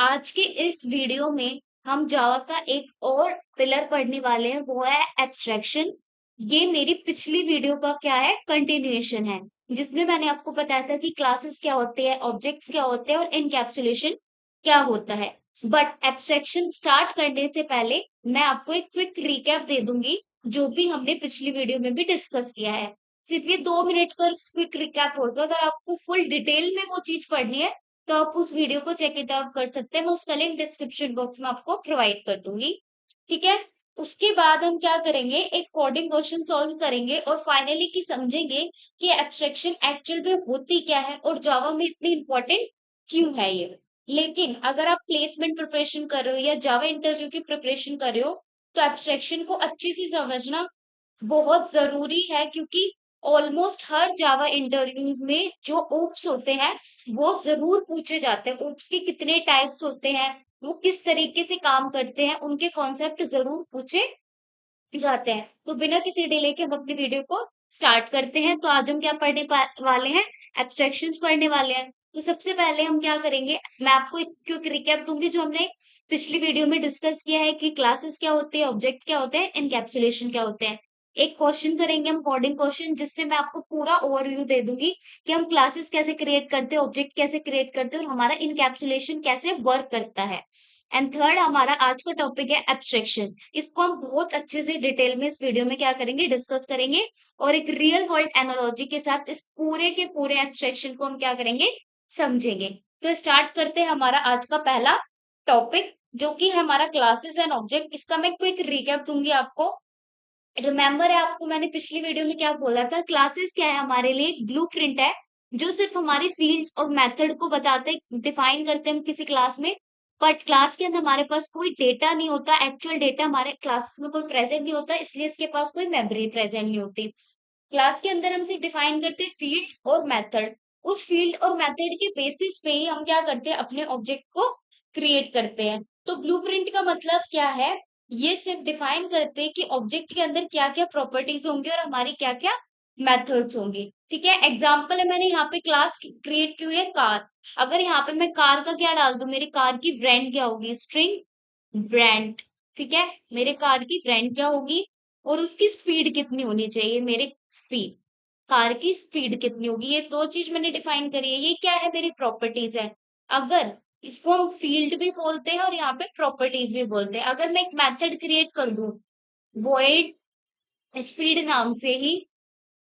आज के इस वीडियो में हम जावा का एक और पिलर पढ़ने वाले हैं, वो है एब्स्ट्रैक्शन। ये मेरी पिछली वीडियो का क्या है, कंटिन्यूएशन है, जिसमें मैंने आपको बताया था कि क्लासेस क्या होते हैं, ऑब्जेक्ट्स क्या होते हैं और इनकैप्सुलेशन क्या होता है। बट एब्स्ट्रैक्शन स्टार्ट करने से पहले मैं आपको एक क्विक रिकैप दे दूंगी, जो भी हमने पिछली वीडियो में भी डिस्कस किया है। सिर्फ ये 2 मिनट का क्विक रिकैप होगा। अगर आपको फुल डिटेल में वो चीज पढ़नी है तो आप उस वीडियो को चेक इट आउट कर सकते हैं। मैं उसका लिंक डिस्क्रिप्शन बॉक्स में आपको प्रोवाइड कर दूंगी। ठीक है। उसके बाद हम क्या करेंगे, एक कोडिंग क्वेश्चन सॉल्व करेंगे और फाइनली की समझेंगे कि एब्स्ट्रैक्शन एक्चुअल में होती क्या है और जावा में इतनी इंपॉर्टेंट क्यों है ये। लेकिन अगर आप प्लेसमेंट प्रिपरेशन कर रहे हो या जावा इंटरव्यू की प्रिपरेशन कर रहे हो तो एब्स्ट्रैक्शन को अच्छे से समझना बहुत जरूरी है, क्योंकि ऑलमोस्ट हर जावा इंटरव्यूज में जो ओप्स होते हैं वो जरूर पूछे जाते हैं। ओप्स के कितने टाइप्स होते हैं, वो किस तरीके से काम करते हैं, उनके कॉन्सेप्ट जरूर पूछे जाते हैं। तो बिना किसी डिले के हम अपनी वीडियो को स्टार्ट करते हैं। तो आज हम क्या पढ़ने वाले हैं, एब्स्ट्रैक्शंस पढ़ने वाले हैं। तो सबसे पहले हम क्या करेंगे, मैं आपको एक क्विक रिकैप दूंगी जो हमने पिछली वीडियो में डिस्कस किया है कि क्लासेस क्या होते हैं, ऑब्जेक्ट क्या होते हैं, इनकैप्सुलेशन क्या होते हैं। एक क्वेश्चन करेंगे हम, कोडिंग क्वेश्चन, जिससे मैं आपको पूरा ओवरव्यू दे दूंगी कि हम क्लासेस कैसे क्रिएट करते हैं, ऑब्जेक्ट कैसे क्रिएट करते हैं और हमारा इनकैप्सुलेशन कैसे वर्क करता है। एंड थर्ड, हमारा आज का टॉपिक है एब्स्ट्रैक्शन। इसको हम बहुत अच्छे से डिटेल में इस वीडियो में क्या करेंगे, डिस्कस करेंगे और एक रियल वर्ल्ड एनालॉजी के साथ इस पूरे के पूरे एब्स्ट्रैक्शन को हम क्या करेंगे, समझेंगे। तो स्टार्ट करते हैं हमारा आज का पहला टॉपिक, जो कि है हमारा क्लासेस एंड ऑब्जेक्ट। इसका मैं क्विक रिकैप दूंगी आपको। रिमेम्बर है आपको मैंने पिछली वीडियो में क्या बोला था, क्लासेस क्या है हमारे लिए, एक ब्लूप्रिंट है जो सिर्फ हमारे फील्ड्स और मेथड को बताते हैं, डिफाइन करते हैं हम किसी क्लास में। बट क्लास के अंदर हमारे पास कोई डेटा नहीं होता, एक्चुअल डेटा हमारे क्लास में कोई प्रेजेंट नहीं होता, इसलिए इसके पास कोई मेमोरी प्रेजेंट नहीं होती। क्लास के अंदर हम सिर्फ डिफाइन करते हैं फील्ड्स और मेथड। उस फील्ड और मेथड के बेसिस पे ही हम क्या करते हैं, अपने ऑब्जेक्ट को क्रिएट करते हैं। तो ब्लूप्रिंट का मतलब क्या है, ये सिर्फ डिफाइन करते हैं कि ऑब्जेक्ट के अंदर क्या क्या प्रॉपर्टीज होंगी और हमारी क्या क्या मेथड्स होंगी। ठीक है। एग्जाम्पल है, मैंने यहाँ पे क्लास क्रिएट की हुई है कार। अगर यहाँ पे मैं कार का क्या डाल दूं, मेरी कार की ब्रांड क्या होगी, स्ट्रिंग ब्रांड। ठीक है। मेरे कार की ब्रांड क्या होगी और उसकी स्पीड कितनी होनी चाहिए, मेरे स्पीड, कार की स्पीड कितनी होगी, ये दो चीज मैंने डिफाइन करी है। ये क्या है, मेरी प्रॉपर्टीज है। अगर इसको हम फील्ड भी बोलते हैं और यहाँ पे प्रॉपर्टीज भी बोलते हैं। अगर मैं एक मेथड क्रिएट कर दूं void स्पीड नाम से ही,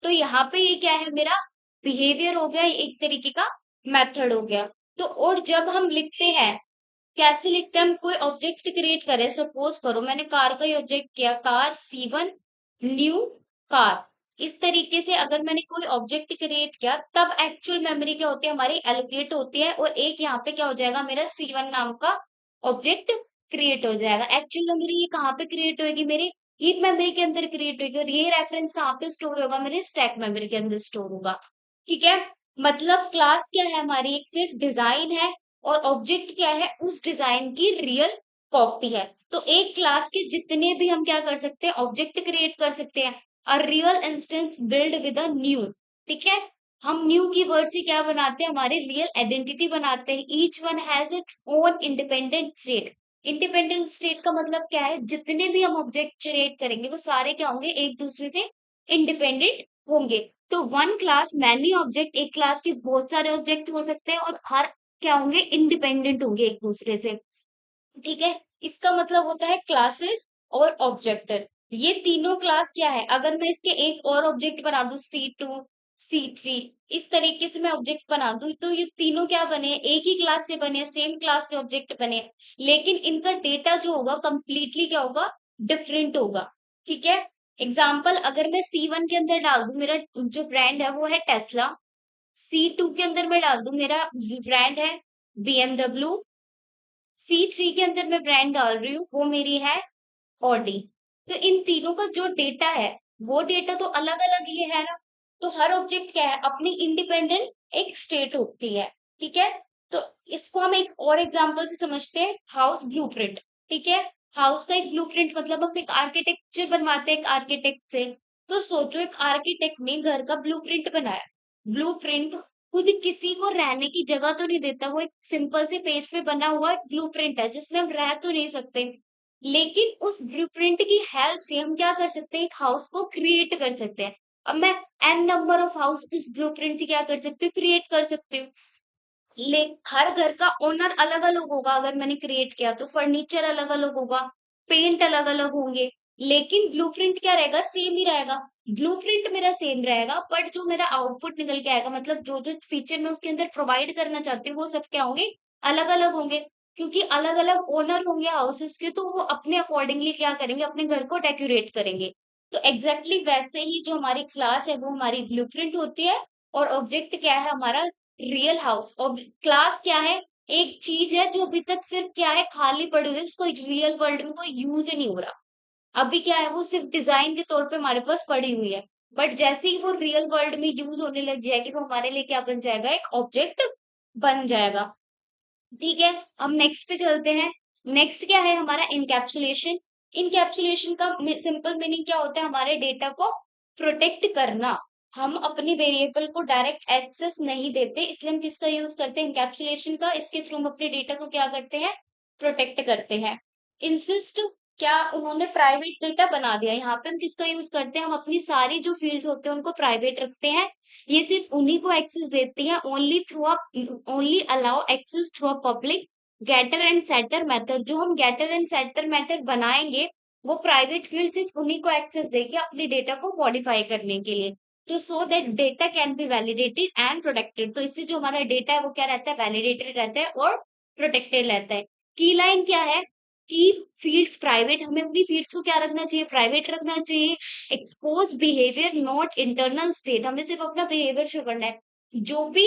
तो यहाँ पे ये क्या है, मेरा बिहेवियर हो गया, एक तरीके का मेथड हो गया। तो और जब हम लिखते हैं, कैसे लिखते हैं, हम कोई ऑब्जेक्ट क्रिएट करें, सपोज करो मैंने कार का ही ऑब्जेक्ट किया, कार C1 न्यू कार। इस तरीके से अगर मैंने कोई ऑब्जेक्ट क्रिएट किया तब एक्चुअल मेमोरी क्या होती है, हमारी एलोकेट होती है और एक यहाँ पे क्या हो जाएगा, मेरा C1 नाम का ऑब्जेक्ट क्रिएट हो जाएगा। एक्चुअल मेमोरी ये कहाँ पे क्रिएट होगी, मेरी हीप मेमोरी के अंदर क्रिएट होगी और ये रेफरेंस कहाँ पे स्टोर होगा, मेरे स्टैक मेमोरी के अंदर स्टोर होगा। ठीक है। मतलब क्लास क्या है हमारी, एक सिर्फ डिजाइन है और ऑब्जेक्ट क्या है, उस डिजाइन की रियल कॉपी है। तो एक क्लास के जितने भी हम क्या कर सकते हैं, ऑब्जेक्ट क्रिएट कर सकते हैं। A real instance build with a new. ठीक है। हम न्यू की वर्ड से क्या बनाते हैं, हमारी रियल आइडेंटिटी बनाते हैं। Each one has its own independent state. Independent state का मतलब क्या है, जितने भी हम ऑब्जेक्ट क्रिएट करेंगे वो सारे क्या होंगे, एक दूसरे से इंडिपेंडेंट होंगे। तो वन क्लास मैनी ऑब्जेक्ट, एक क्लास के बहुत सारे ऑब्जेक्ट हो सकते हैं और हर क्या होंगे, इंडिपेंडेंट होंगे एक दूसरे से। ठीक है। इसका मतलब होता है क्लासेस और ऑब्जेक्ट। ये तीनों क्लास क्या है, अगर मैं इसके एक और ऑब्जेक्ट बना दूं C2 C3, इस तरीके से मैं ऑब्जेक्ट बना दूं तो ये तीनों क्या बने, एक ही क्लास से बने, सेम क्लास से ऑब्जेक्ट बने, लेकिन इनका डेटा जो होगा कंप्लीटली क्या होगा, डिफरेंट होगा। ठीक है। एग्जाम्पल, अगर मैं C1 के अंदर डाल दूं, मेरा जो ब्रांड है वो है टेस्ला। C2 के अंदर मैं डाल दूं, मेरा ब्रांड है BMW। C3 के अंदर मैं ब्रांड डाल रही हूँ, वो मेरी है ऑडी। तो इन तीनों का जो डेटा है वो डेटा तो अलग अलग ही है ना। तो हर ऑब्जेक्ट क्या है, अपनी इंडिपेंडेंट एक स्टेट होती है। ठीक है। तो इसको हम एक और एग्जांपल से समझते हैं, हाउस ब्लूप्रिंट। ठीक है। हाउस का एक ब्लूप्रिंट मतलब हम एक आर्किटेक्चर बनवाते हैं एक आर्किटेक्ट से। तो सोचो, एक आर्किटेक्ट ने घर का ब्लूप्रिंट बनाया। ब्लूप्रिंट खुद किसी को रहने की जगह तो नहीं देता, वो एक सिंपल से पेज पे बना हुआ ब्लूप्रिंट है जिसमें हम रह तो नहीं सकते, लेकिन उस ब्लूप्रिंट की हेल्प से हम क्या कर सकते हैं, एक हाउस को क्रिएट कर सकते हैं। अब मैं एन नंबर ऑफ हाउस उस ब्लूप्रिंट से क्या कर सकती हूँ, क्रिएट कर सकती हूँ। ले हर घर का ओनर अलग अलग होगा, अगर मैंने क्रिएट किया तो फर्नीचर अलग अलग होगा, पेंट अलग अलग होंगे, लेकिन ब्लूप्रिंट क्या रहेगा, सेम ही रहेगा। ब्लूप्रिंट मेरा सेम रहेगा, बट जो मेरा आउटपुट निकल के आएगा, मतलब जो जो फीचर मैं उसके अंदर प्रोवाइड करना चाहती हूँ वो सब क्या होंगे, अलग अलग होंगे। क्योंकि अलग अलग ओनर होंगे हाउसेस के, तो वो अपने अकॉर्डिंगली क्या करेंगे, अपने घर को डेकोरेट करेंगे। तो एग्जैक्टली वैसे ही जो हमारी क्लास है वो हमारी ब्लूप्रिंट होती है, और ऑब्जेक्ट क्या है हमारा, रियल हाउस। और क्लास क्या है, एक चीज है जो अभी तक सिर्फ क्या है, खाली पड़ी हुई है, उसको रियल वर्ल्ड में कोई यूज ही नहीं हो रहा। अभी क्या है, वो सिर्फ डिजाइन के तौर पे हमारे पास पड़ी हुई है, बट जैसे ही वो रियल वर्ल्ड में यूज होने लग जाएगी, वो हमारे लिए क्या बन जाएगा, एक ऑब्जेक्ट बन जाएगा। ठीक है, अब नेक्स्ट पे चलते हैं। नेक्स्ट क्या है हमारा, इनकैप्सुलेशन। इनकैप्सुलेशन का सिंपल मीनिंग क्या होता है, हमारे डेटा को प्रोटेक्ट करना। हम अपनी वेरिएबल को डायरेक्ट एक्सेस नहीं देते, इसलिए हम किसका यूज करते हैं, इनकैप्सुलेशन का। इसके थ्रू हम अपने डेटा को क्या करते हैं, प्रोटेक्ट करते हैं। इंसिस्ट, क्या उन्होंने प्राइवेट डेटा बना दिया, यहाँ पे हम किसका यूज करते हैं, हम अपनी सारी जो फील्ड्स होते हैं उनको प्राइवेट रखते हैं। ये सिर्फ उन्हीं को एक्सेस देती है, only through a only allow access through a public getter and setter method. जो हम गेटर एंड सेटर मेथड बनाएंगे, वो प्राइवेट फील्ड सिर्फ उन्हीं को एक्सेस देगी अपने डेटा को मॉडिफाई करने के लिए। तो so that data can be validated and protected, तो इससे जो हमारा डेटा है वो क्या रहता है, वैलिडेटेड रहता है और प्रोटेक्टेड रहता है। की लाइन क्या है, कि फील्ड्स प्राइवेट, हमें अपनी फील्ड्स को क्या रखना चाहिए, प्राइवेट रखना चाहिए। Expose behaviour not internal state, हमें सिर्फ अपना बिहेवियर शो करना है। जो भी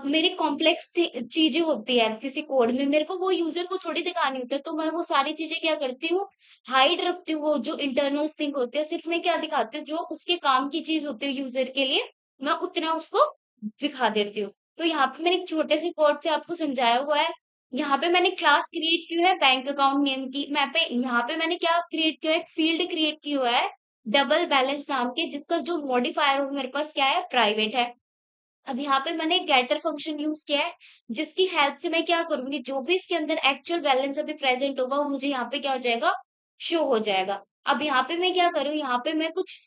मेरी कॉम्प्लेक्स चीजें होती है किसी कोड में, मेरे को वो यूजर को थोड़ी दिखानी होती है, तो मैं वो सारी चीजें क्या करती हूँ, हाइड रखती हूँ। वो जो इंटरनल थिंग होती है, सिर्फ मैं क्या दिखाती हूँ, जो उसके काम की चीज होती है यूजर के लिए, मैं उतना उसको दिखा देती हूँ। तो यहाँ पे मैंने एक छोटे से कोड से आपको समझाया हुआ है। यहाँ पे मैंने क्लास क्रिएट की है बैंक अकाउंट नेम की, मैं पे यहाँ पे मैंने क्या क्रिएट किया है, एक फील्ड क्रिएट की हुआ है डबल बैलेंस नाम के, जिसका जो मॉडिफायर हो मेरे पास क्या है, प्राइवेट है। अब यहाँ पे मैंने गेटर फंक्शन यूज किया है, जिसकी हेल्प से मैं क्या करूंगी, जो भी इसके अंदर एक्चुअल बैलेंस अभी प्रेजेंट होगा वो मुझे यहाँ पे क्या हो जाएगा, शो हो जाएगा। अब यहाँ पे मैं क्या करूँ, यहाँ पे मैं कुछ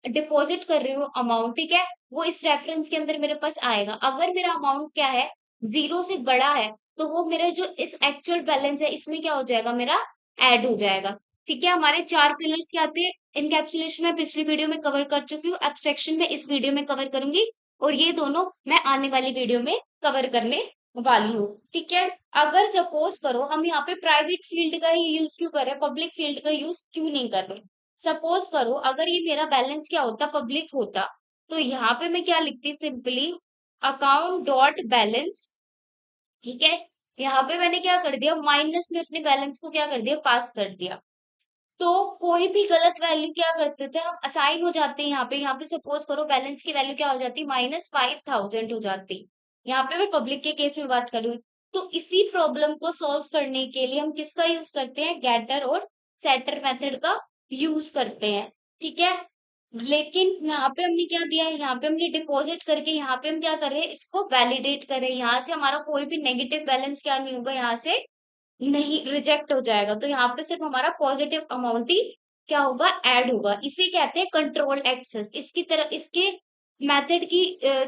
डिपॉजिट कर रही हूँ अमाउंट, ठीक है, वो इस रेफरेंस के अंदर मेरे पास आएगा। अगर मेरा अमाउंट क्या है, जीरो से बड़ा है, तो वो मेरा जो इस एक्चुअल बैलेंस है इसमें क्या हो जाएगा, मेरा ऐड हो जाएगा। ठीक है, हमारे चार पिलर्स क्या आते हैं, इनकैप्सुलेशन में पिछली वीडियो में कवर कर चुकी हूँ, एब्स्ट्रैक्शन में इस वीडियो में कवर करूंगी, और ये दोनों मैं आने वाली वीडियो में कवर करने वाली हूँ। ठीक है, अगर सपोज करो हम यहाँ पे प्राइवेट फील्ड का ही यूज क्यों कर रहे हैं, पब्लिक फील्ड का यूज क्यों नहीं कर रहे। सपोज करो अगर ये मेरा बैलेंस क्या होता, पब्लिक होता, तो यहाँ पे मैं क्या लिखती, सिंपली अकाउंट डॉट बैलेंस। ठीक है, यहाँ पे मैंने क्या कर दिया, माइनस में अपने बैलेंस को क्या कर दिया, पास कर दिया। तो कोई भी गलत वैल्यू क्या करते थे, हम असाइन हो जाते हैं। यहाँ पे सपोज करो बैलेंस की वैल्यू क्या हो जाती, -5000 हो जाती। यहाँ पे मैं पब्लिक के केस में बात करूँ, तो इसी प्रॉब्लम को सॉल्व करने के लिए हम किसका यूज करते हैं, गेटर और सेटर मेथड का यूज करते हैं। ठीक है, लेकिन यहाँ पे हमने क्या दिया है, यहाँ पे हमने डिपॉजिट करके यहाँ पे हम क्या कर रहे हैं, इसको वैलिडेट कर रहे हैं। यहाँ से हमारा कोई भी नेगेटिव बैलेंस क्या नहीं होगा, यहाँ से नहीं, रिजेक्ट हो जाएगा। तो यहाँ पे सिर्फ हमारा पॉजिटिव अमाउंट ही क्या होगा, ऐड होगा। इसे कहते हैं कंट्रोल एक्सेस। इसकी तरह इसके मेथड की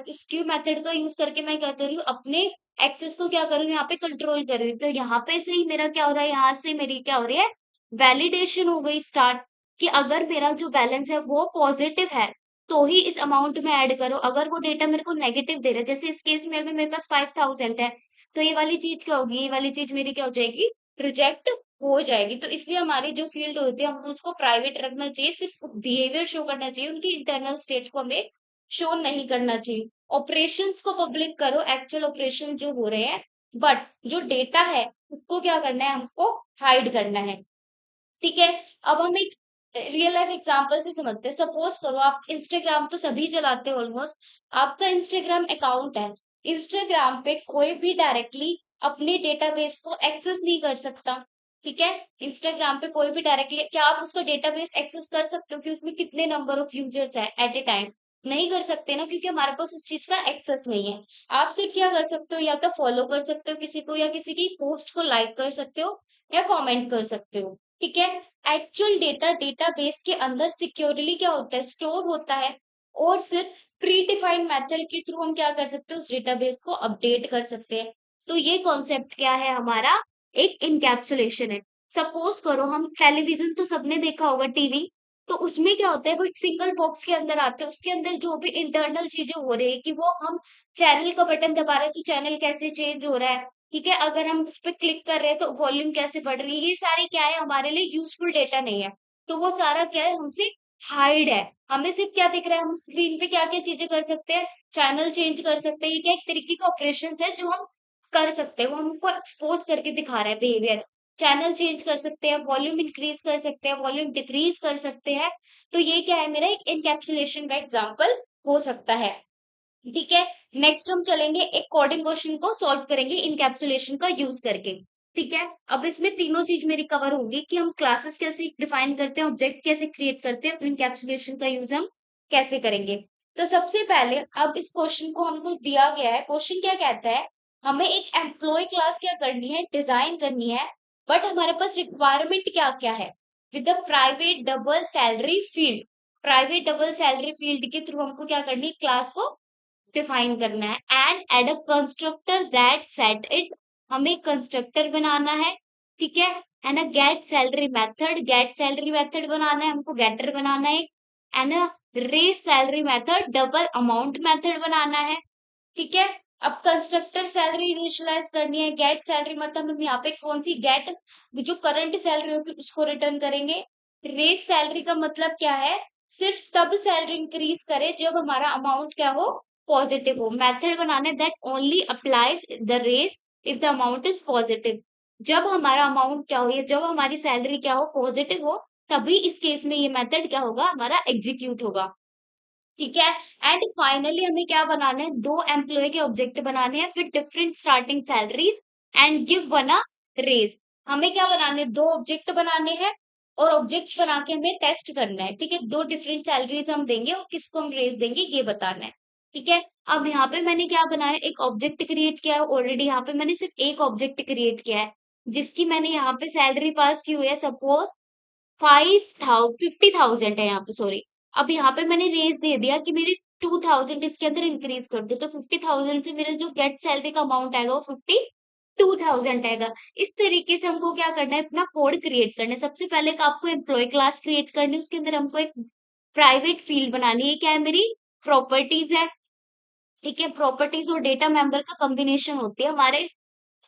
इसके मेथड का यूज करके मैं क्या कर रही हूँ, अपने एक्सेस को क्या कर रही हूँ, यहाँ पे कंट्रोल कर रही हूँ। तो यहाँ पे से ही मेरा क्या हो रहा है, यहाँ से मेरी क्या हो रही है, वैलिडेशन हो गई स्टार्ट, कि अगर मेरा जो बैलेंस है वो पॉजिटिव है तो ही इस अमाउंट में ऐड करो। अगर वो डेटा मेरे को नेगेटिव दे रहा है, जैसे इस केस में अगर मेरे पास 5000 है, तो ये वाली चीज क्या होगी, ये वाली चीज मेरी क्या हो जाएगी, रिजेक्ट हो जाएगी। तो इसलिए हमारी जो फील्ड होती है हमको उसको प्राइवेट रखना चाहिए, सिर्फ बिहेवियर शो करना चाहिए, उनकी इंटरनल स्टेट को हमें शो नहीं करना चाहिए। ऑपरेशंस को पब्लिक करो, एक्चुअल ऑपरेशन जो हो रहे हैं, बट जो डेटा है उसको क्या करना है, हमको हाइड करना है। ठीक है, अब हम एक रियल लाइफ एग्जांपल से समझते हैं। सपोज करो आप इंस्टाग्राम तो सभी चलाते हो ऑलमोस्ट, आपका इंस्टाग्राम अकाउंट है। इंस्टाग्राम पे कोई भी डायरेक्टली अपने डेटाबेस को एक्सेस नहीं कर सकता। ठीक है, इंस्टाग्राम पे कोई भी डायरेक्टली, क्या आप उसका डेटाबेस एक्सेस कर सकते हो कि उसमें कितने नंबर ऑफ यूजर्स है एट ए टाइम, नहीं कर सकते ना, क्योंकि हमारे पास उस चीज का एक्सेस नहीं है। आप सिर्फ क्या कर सकते हो, या तो फॉलो कर सकते हो किसी को, या किसी की पोस्ट को लाइक कर सकते हो, या कमेंट कर सकते हो। ठीक है। एक्चुअल डेटा डेटाबेस के अंदर सिक्योरली क्या होता है, स्टोर होता है। और सिर्फ प्री डिफाइंड मेथड के थ्रू हम क्या कर सकते हैं, उस डेटाबेस को अपडेट कर सकते हैं। तो ये कॉन्सेप्ट क्या है हमारा, एक इनकैप्सुलेशन है। सपोज करो, हम टेलीविजन तो सबने देखा होगा, टीवी। तो उसमें क्या होता है, वो एक सिंगल बॉक्स के अंदर आते हैं, उसके अंदर जो भी इंटरनल चीजें हो रही है, कि वो हम चैनल का बटन दबा रहे हैं तो चैनल कैसे चेंज हो रहा है। ठीक है, अगर हम उस पर क्लिक कर रहे हैं तो वॉल्यूम कैसे बढ़ रही है, ये सारे क्या है, हमारे लिए यूजफुल डेटा नहीं है। तो वो सारा क्या है, हमसे हाइड है। हमें सिर्फ क्या दिख रहा है, हम स्क्रीन पे क्या क्या चीजें कर सकते हैं, चैनल चेंज कर सकते हैं। ये क्या एक तरीके का ऑपरेशन है जो हम कर सकते हैं, वो हमको एक्सपोज करके दिखा रहा है बिहेवियर। चैनल चेंज कर सकते हैं, वॉल्यूम इंक्रीज कर सकते हैं, वॉल्यूम डिक्रीज कर सकते हैं। तो ये क्या है, मेरा एक इनकैप्सुलेशन का एग्जांपल हो सकता है। ठीक है। नेक्स्ट हम चलेंगे, एक कोडिंग क्वेश्चन को सॉल्व करेंगे इनकैप्सुलेशन का यूज करके। ठीक है। अब इसमें तीनों चीज मेरी कवर होगी, कि हम क्लासेस कैसे डिफाइन करते हैं, ऑब्जेक्ट कैसे क्रिएट करते हैं, इनकैप्सुलेशन का यूज हम कैसे करेंगे। तो सबसे पहले, अब इस क्वेश्चन को हमको दिया गया है, क्वेश्चन क्या कहता है, हमें एक एम्प्लॉय क्लास क्या करनी है, डिजाइन करनी है। बट हमारे पास रिक्वायरमेंट क्या क्या है, with the private double salary field. Private double salary field के थ्रू हमको क्या करनी है, क्लास को डिफाइन करना है। And add a constructor that set it, हमें कंस्ट्रक्टर बनाना है। ठीक है। And a get salary method, get salary method बनाना है हमको, गेटर बनाना है। And a raise salary method, double amount method बनाना है। ठीक है। अब कंस्ट्रक्टर सैलरी इनिशियलाइज करनी है, गेट सैलरी मतलब हम यहाँ पे कौन सी गेट, जो करंट सैलरी होगी उसको रिटर्न करेंगे। रेस सैलरी का मतलब क्या है, सिर्फ तब सैलरी इंक्रीज करे जब हमारा अमाउंट क्या हो, पॉजिटिव हो। मेथड बनाना है, that only applies the raise if the amount is positive. जब हमारा अमाउंट क्या हो, या जब हमारी सैलरी क्या हो, पॉजिटिव हो, तभी इस केस में ये मेथड क्या होगा, हमारा एग्जीक्यूट होगा। ठीक है। एंड फाइनली हमें क्या बनाना है, दो एम्प्लॉय के ऑब्जेक्ट बनाने हैं, फिर different starting salaries, and give one a raise. हमें क्या बनाने हैं, दो ऑब्जेक्ट बनाने हैं, और ऑब्जेक्ट बना के हमें टेस्ट करना है। ठीक है, दो डिफरेंट सैलरीज हम देंगे और किसको हम रेज देंगे ये बताना है। ठीक है। अब यहाँ पे मैंने क्या बनाया, एक ऑब्जेक्ट क्रिएट किया है ऑलरेडी। यहाँ पे मैंने सिर्फ एक ऑब्जेक्ट क्रिएट किया है, जिसकी मैंने यहाँ पे सैलरी पास की हुई है, सपोज 50,000 है यहाँ पे, सॉरी। अब यहाँ पे मैंने रेज दे दिया कि मेरे 2,000 इसके अंदर इंक्रीज कर दो, तो 50,000 से मेरा जो गेट सैलरी का अमाउंट आएगा वो 52,000 आएगा। इस तरीके से हमको क्या करना है, अपना कोड क्रिएट करना है। सबसे पहले का आपको एम्प्लॉय क्लास क्रिएट करनी है, उसके अंदर हमको एक प्राइवेट फील्ड बनानी है, क्या है मेरी, प्रॉपर्टीज है। ठीक है, प्रॉपर्टीज और डेटा मेंबर का कॉम्बिनेशन होती है हमारे,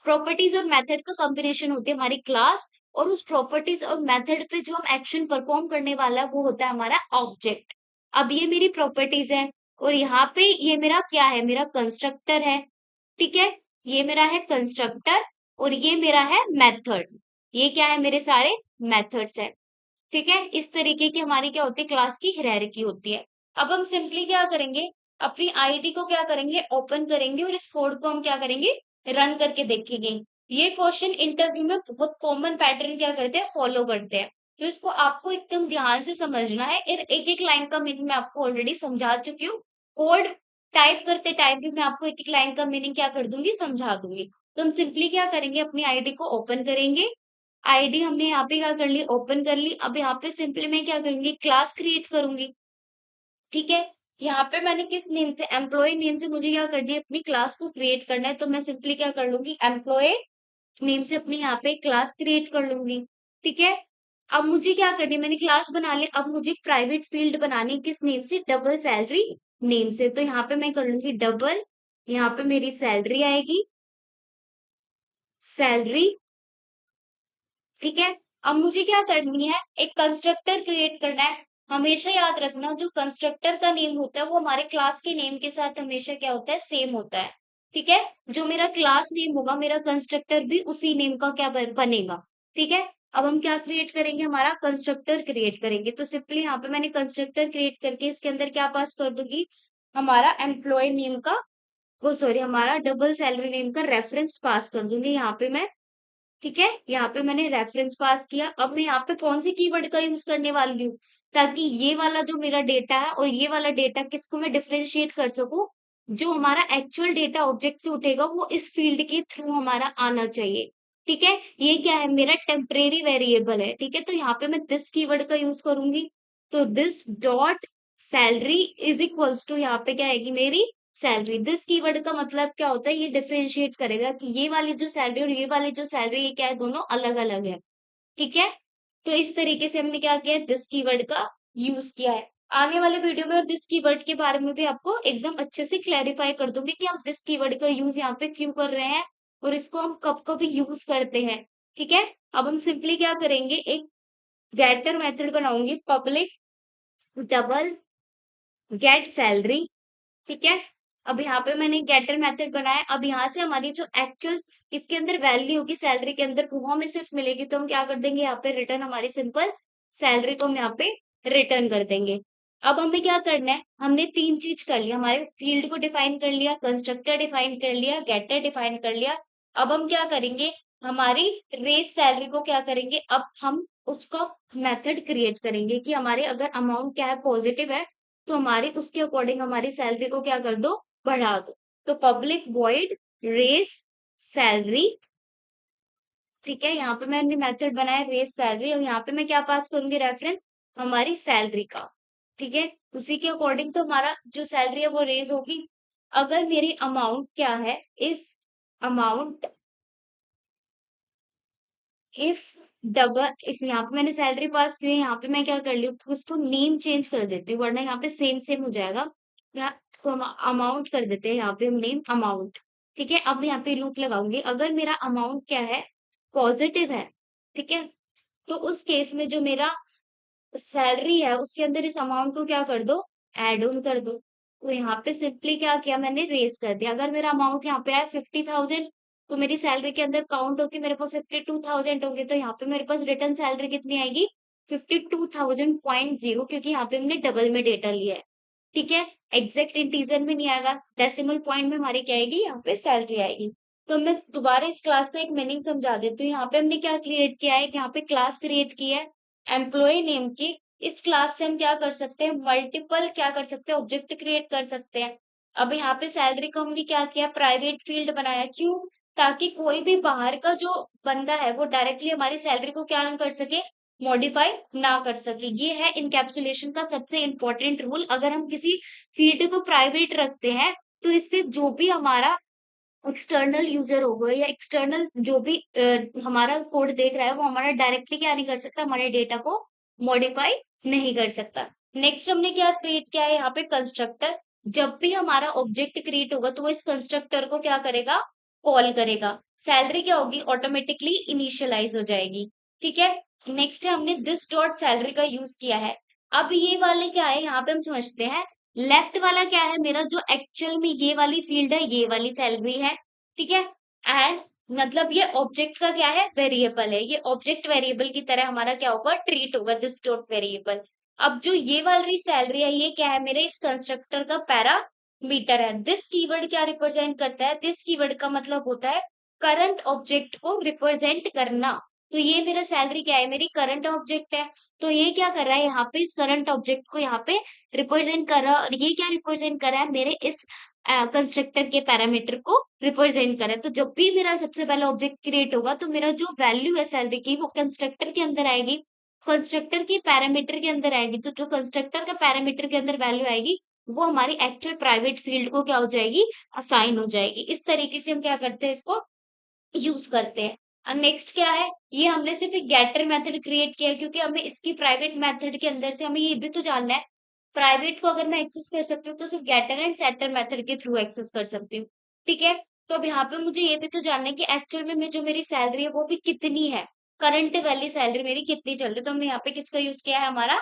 प्रॉपर्टीज और मेथड का कॉम्बिनेशन होती है हमारी क्लास। और उस प्रॉपर्टीज और मेथड पे जो हम एक्शन परफॉर्म करने वाला है वो होता है हमारा ऑब्जेक्ट। अब ये मेरी प्रॉपर्टीज है, और यहाँ पे ये मेरा क्या है, मेरा कंस्ट्रक्टर है। ठीक है, ये मेरा है कंस्ट्रक्टर, और ये मेरा है मेथड। ये क्या है, मेरे सारे मेथड्स है। ठीक है, इस तरीके की हमारी क्या होती है, क्लास की हायरार्की होती है। अब हम सिंपली क्या करेंगे, अपनी आईडी को क्या करेंगे, ओपन करेंगे, और इस कोड को हम क्या करेंगे, रन करके देखेंगे। ये क्वेश्चन इंटरव्यू में बहुत कॉमन पैटर्न क्या करते हैं, फॉलो करते हैं। तो इसको आपको एकदम ध्यान से समझना है, और एक एक लाइन का मीनिंग मैं आपको ऑलरेडी समझा चुकी हूँ। कोड टाइप करते टाइम भी मैं आपको एक एक लाइन का मीनिंग क्या कर दूंगी, समझा दूंगी। तो हम सिंपली क्या करेंगे, अपनी आईडी को ओपन करेंगे। आईडी हमने यहाँ पे क्या कर ली, ओपन कर ली। अब यहाँ पे सिंपली मैं क्या करूंगी, क्लास क्रिएट करूंगी। ठीक है, यहाँ पे मैंने किस नेम से, एम्प्लॉय नेम से मुझे क्या करनी है, अपनी क्लास को क्रिएट करना है। तो मैं सिंपली क्या कर लूंगी, एम्प्लॉय नेम से अपनी यहाँ पे क्लास क्रिएट कर लूंगी। ठीक है। अब मुझे क्या करनी है, मैंने क्लास बना ली, अब मुझे एक प्राइवेट फील्ड बनानी है, किस नेम से, डबल सैलरी नेम से। तो यहाँ पे मैं कर लूंगी डबल, यहाँ पे मेरी सैलरी आएगी, सैलरी। ठीक है। अब मुझे क्या करनी है, एक कंस्ट्रक्टर क्रिएट करना है। हमेशा याद रखना, जो कंस्ट्रक्टर का नेम होता है वो हमारे क्लास के नेम के साथ हमेशा क्या होता है, सेम होता है। ठीक है, जो मेरा क्लास नेम होगा, मेरा कंस्ट्रक्टर भी उसी नेम का क्या बनेगा। ठीक है। अब हम क्या क्रिएट करेंगे, हमारा कंस्ट्रक्टर क्रिएट करेंगे। तो सिंपली यहाँ पे मैंने कंस्ट्रक्टर क्रिएट करके इसके अंदर क्या पास कर दूंगी, हमारा एम्प्लॉय नेम का, वो सॉरी, हमारा डबल सैलरी नेम का रेफरेंस पास कर दूंगी यहाँ पे मैं। ठीक है, यहाँ पे मैंने रेफरेंस पास किया। अब मैं यहाँ पे कौन सी कीवर्ड का यूज करने वाली हूँ, ताकि ये वाला जो मेरा डेटा है और ये वाला डेटा किसको मैं डिफरेंशिएट कर सकूं। जो हमारा एक्चुअल डेटा ऑब्जेक्ट से उठेगा वो इस फील्ड के थ्रू हमारा आना चाहिए। ठीक है, ये क्या है, मेरा टेम्परेरी वेरिएबल है। ठीक है, तो यहाँ पे मैं दिस कीवर्ड का यूज करूंगी। तो this dot salary is equals to, यहाँ पे क्या आएगी मेरी सैलरी। दिस कीवर्ड का मतलब क्या होता है, ये डिफरेंशिएट करेगा कि ये वाली जो सैलरी और ये वाली जो सैलरी, ये क्या है, दोनों अलग अलग है। ठीक है, तो इस तरीके से हमने क्या किया, दिस कीवर्ड का यूज किया है। आने वाले वीडियो में दिस कीवर्ड के बारे में भी आपको एकदम अच्छे से क्लैरिफाई कर दूंगी कि हम दिस कीवर्ड का यूज यहाँ पे क्यों कर रहे हैं और इसको हम कब कब यूज करते हैं। ठीक है, अब हम सिंपली क्या करेंगे, एक गेटर मेथड बनाऊंगी, पब्लिक डबल गेट सैलरी। ठीक है, अब यहाँ पे मैंने गेटर मेथड बनाया। अब यहाँ से हमारी जो एक्चुअल इसके अंदर वैल्यू होगी सैलरी के अंदर, वो हमें सिर्फ मिलेगी। तो हम क्या कर देंगे, यहाँ पे रिटर्न हमारी सिंपल सैलरी को हम यहाँ पे रिटर्न कर देंगे। अब हमें क्या करना है, हमने तीन चीज कर लिया, हमारे फील्ड को डिफाइन कर लिया, कंस्ट्रक्टर डिफाइन कर लिया, गेटर डिफाइन कर लिया। अब हम क्या करेंगे, हमारी रेस सैलरी को क्या करेंगे, अब हम उसका मेथड क्रिएट करेंगे कि हमारे अगर अमाउंट क्या है, पॉजिटिव है, तो हमारी उसके अकॉर्डिंग हमारी सैलरी को क्या कर दो, बढ़ा दो। तो पब्लिक वॉइड रेस सैलरी। ठीक है, यहाँ पे मैंने मेथड बनाया रेस सैलरी, और यहाँ पे मैं क्या पास करूंगी, रेफरेंस हमारी सैलरी का। ठीक है, उसी के अकॉर्डिंग तो हमारा जो सैलरी है वो रेज होगी। अगर मेरी अमाउंट क्या है, if amount, if double, if यहाँ पे मैंने सैलरी पास की है, यहाँ पे मैं क्या कर ली हूँ, उसको नेम चेंज कर देती हूँ, वरना यहाँ पे सेम सेम हो जाएगा। यहाँ तो हम अमाउंट कर देते हैं, यहाँ पे हम नेम अमाउंट। ठीक है, अब यहाँ पे लूप लगाऊंगी, अगर मेरा अमाउंट क्या है, पॉजिटिव है। ठीक है, तो उस केस में जो मेरा सैलरी है उसके अंदर इस अमाउंट को क्या कर दो, एड ऑन कर दो। तो यहाँ पे सिंपली क्या किया मैंने, रेस कर दिया। अगर मेरा अमाउंट यहाँ पे आया 50,000, तो मेरी सैलरी के अंदर काउंट होगी मेरे पास 52,000 होंगे, तो यहाँ पे मेरे पास रिटर्न सैलरी कितनी आएगी, 52,000.0, क्योंकि यहाँ पे हमने डबल में डेटा लिया है। ठीक है, एग्जैक्ट इंटीजर में नहीं आएगा, डेसिमल पॉइंट में हमारी क्या आएगी, यहाँ पे सैलरी आएगी। तो मैं दोबारा इस क्लास का एक मीनिंग समझा देती हूँ। यहाँ पे हमने क्या क्रिएट किया है, यहाँ पे क्लास क्रिएट की है एम्प्लॉय नेम की। इस क्लास से हम क्या कर सकते हैं, मल्टीपल क्या कर सकते हैं, ऑब्जेक्ट क्रिएट कर सकते हैं। अब यहाँ पे सैलरी को हमने क्या किया, प्राइवेट फील्ड बनाया, क्यों, ताकि कोई भी बाहर का जो बंदा है वो डायरेक्टली हमारी सैलरी को क्या ना कर सके, मॉडिफाई ना कर सके। ये है इनकैप्सुलेशन का सबसे इंपॉर्टेंट रूल। अगर हम किसी फील्ड को प्राइवेट रखते हैं, तो इससे जो भी हमारा एक्सटर्नल यूजर होगा या एक्सटर्नल जो भी हमारा कोड देख रहा है, वो हमारा डायरेक्टली क्या नहीं कर सकता, हमारे डेटा को मॉडिफाई नहीं कर सकता। नेक्स्ट हमने क्या क्रिएट किया है, यहाँ पे कंस्ट्रक्टर। जब भी हमारा ऑब्जेक्ट क्रिएट होगा तो वो इस कंस्ट्रक्टर को क्या करेगा, कॉल करेगा। सैलरी क्या होगी, ऑटोमेटिकली इनिशियलाइज हो जाएगी। ठीक है, नेक्स्ट है हमने दिस डॉट सैलरी का यूज किया है। अब ये वाले क्या है, यहाँ पे हम समझते हैं। लेफ्ट वाला क्या है, मेरा जो एक्चुअल में ये वाली फील्ड है, ये वाली सैलरी है। ठीक है, एंड मतलब ये ऑब्जेक्ट का क्या है, वेरिएबल है, ये ऑब्जेक्ट वेरिएबल की तरह हमारा क्या होगा, ट्रीट होगा, दिस डॉट वेरिएबल। अब जो ये वाली सैलरी है, ये क्या है, मेरे इस कंस्ट्रक्टर का पैरामीटर है। दिस कीवर्ड क्या रिप्रेजेंट करता है, दिस कीवर्ड का मतलब होता है करंट ऑब्जेक्ट को रिप्रेजेंट करना। तो ये मेरा सैलरी क्या है, मेरी करंट ऑब्जेक्ट है। तो ये क्या कर रहा है, यहाँ पे इस करंट ऑब्जेक्ट को यहाँ पे रिप्रेजेंट कर रहा है, और ये क्या रिप्रेजेंट कर रहा है, मेरे इस कंस्ट्रक्टर के पैरामीटर को रिप्रेजेंट करें। तो जब भी मेरा सबसे पहला ऑब्जेक्ट क्रिएट होगा, तो मेरा जो वैल्यू है सैलरी की, वो कंस्ट्रक्टर के अंदर आएगी, कंस्ट्रक्टर की पैरामीटर के अंदर आएगी। तो जो कंस्ट्रक्टर का पैरामीटर के अंदर वैल्यू आएगी, वो हमारी एक्चुअल प्राइवेट फील्ड को क्या हो जाएगी, असाइन हो जाएगी। इस तरीके से हम क्या करते हैं, इसको यूज करते हैं। और नेक्स्ट क्या है, ये हमने सिर्फ एक गेटर मेथड क्रिएट किया है, क्योंकि हमें इसकी प्राइवेट मेथड के अंदर से हमें ये भी तो जानना है, प्राइवेट को अगर मैं एक्सेस कर सकती हूँ तो सिर्फ गेटर एंड सेटर मेथड के थ्रू एक्सेस कर सकती हूँ। ठीक है, तो अब यहाँ पे मुझे ये भी तो जानना है कि एक्चुअल में जो मेरी सैलरी है वो भी कितनी है, करंट वाली सैलरी मेरी कितनी चल रही है। तो हमने यहाँ पे किसका यूज किया है, हमारा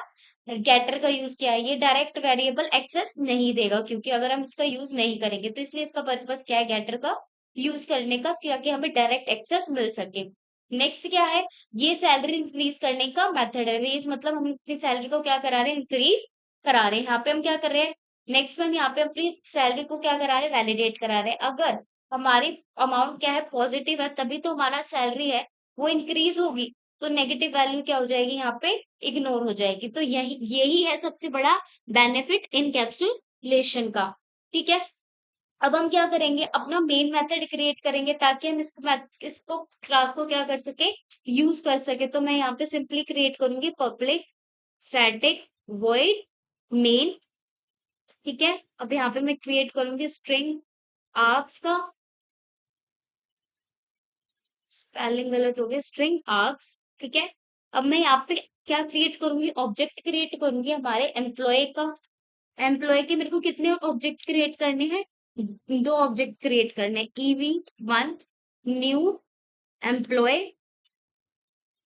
गेटर का यूज किया है। ये डायरेक्ट वेरिएबल एक्सेस नहीं देगा, क्योंकि अगर हम इसका यूज नहीं करेंगे, तो इसलिए इसका पर्पस क्या है, गेटर का यूज करने का, ताकि हमें डायरेक्ट एक्सेस मिल सके। नेक्स्ट क्या है, ये सैलरी इंक्रीज करने का मेथड है। रेज मतलब हम अपनी सैलरी को क्या करा रहे हैं, इंक्रीज करा रहे हैं। यहाँ पे हम क्या कर रहे हैं, नेक्स्ट में यहाँ पे अपनी सैलरी को क्या करा रहे हैं, वैलिडेट करा रहे हैं। अगर हमारी अमाउंट क्या है, पॉजिटिव है, तभी तो हमारा सैलरी है। वो इंक्रीज होगी तो नेगेटिव वैल्यू क्या हो जाएगी, यहाँ पे इग्नोर हो जाएगी। तो यही यही है सबसे बड़ा बेनिफिट इनकैप्सुलेशन का। ठीक है, अब हम क्या करेंगे, अपना मेन मेथड क्रिएट करेंगे ताकि हम इसको क्लास को क्या कर सके, यूज कर सके। तो मैं यहाँ पे सिंपली क्रिएट करूंगी पब्लिक स्टैटिक वॉइड मेन। ठीक है, अब यहाँ पे मैं क्रिएट करूंगी स्ट्रिंग आर्क्स का, स्पेलिंग गलत हो गया, स्ट्रिंग आर्क्स। ठीक है, अब मैं यहाँ पे क्या क्रिएट करूंगी, ऑब्जेक्ट क्रिएट करूंगी हमारे एम्प्लॉय का। एम्प्लॉय के मेरे को कितने ऑब्जेक्ट क्रिएट करने हैं, दो ऑब्जेक्ट क्रिएट करने हैं, EV1 न्यू एम्प्लॉय।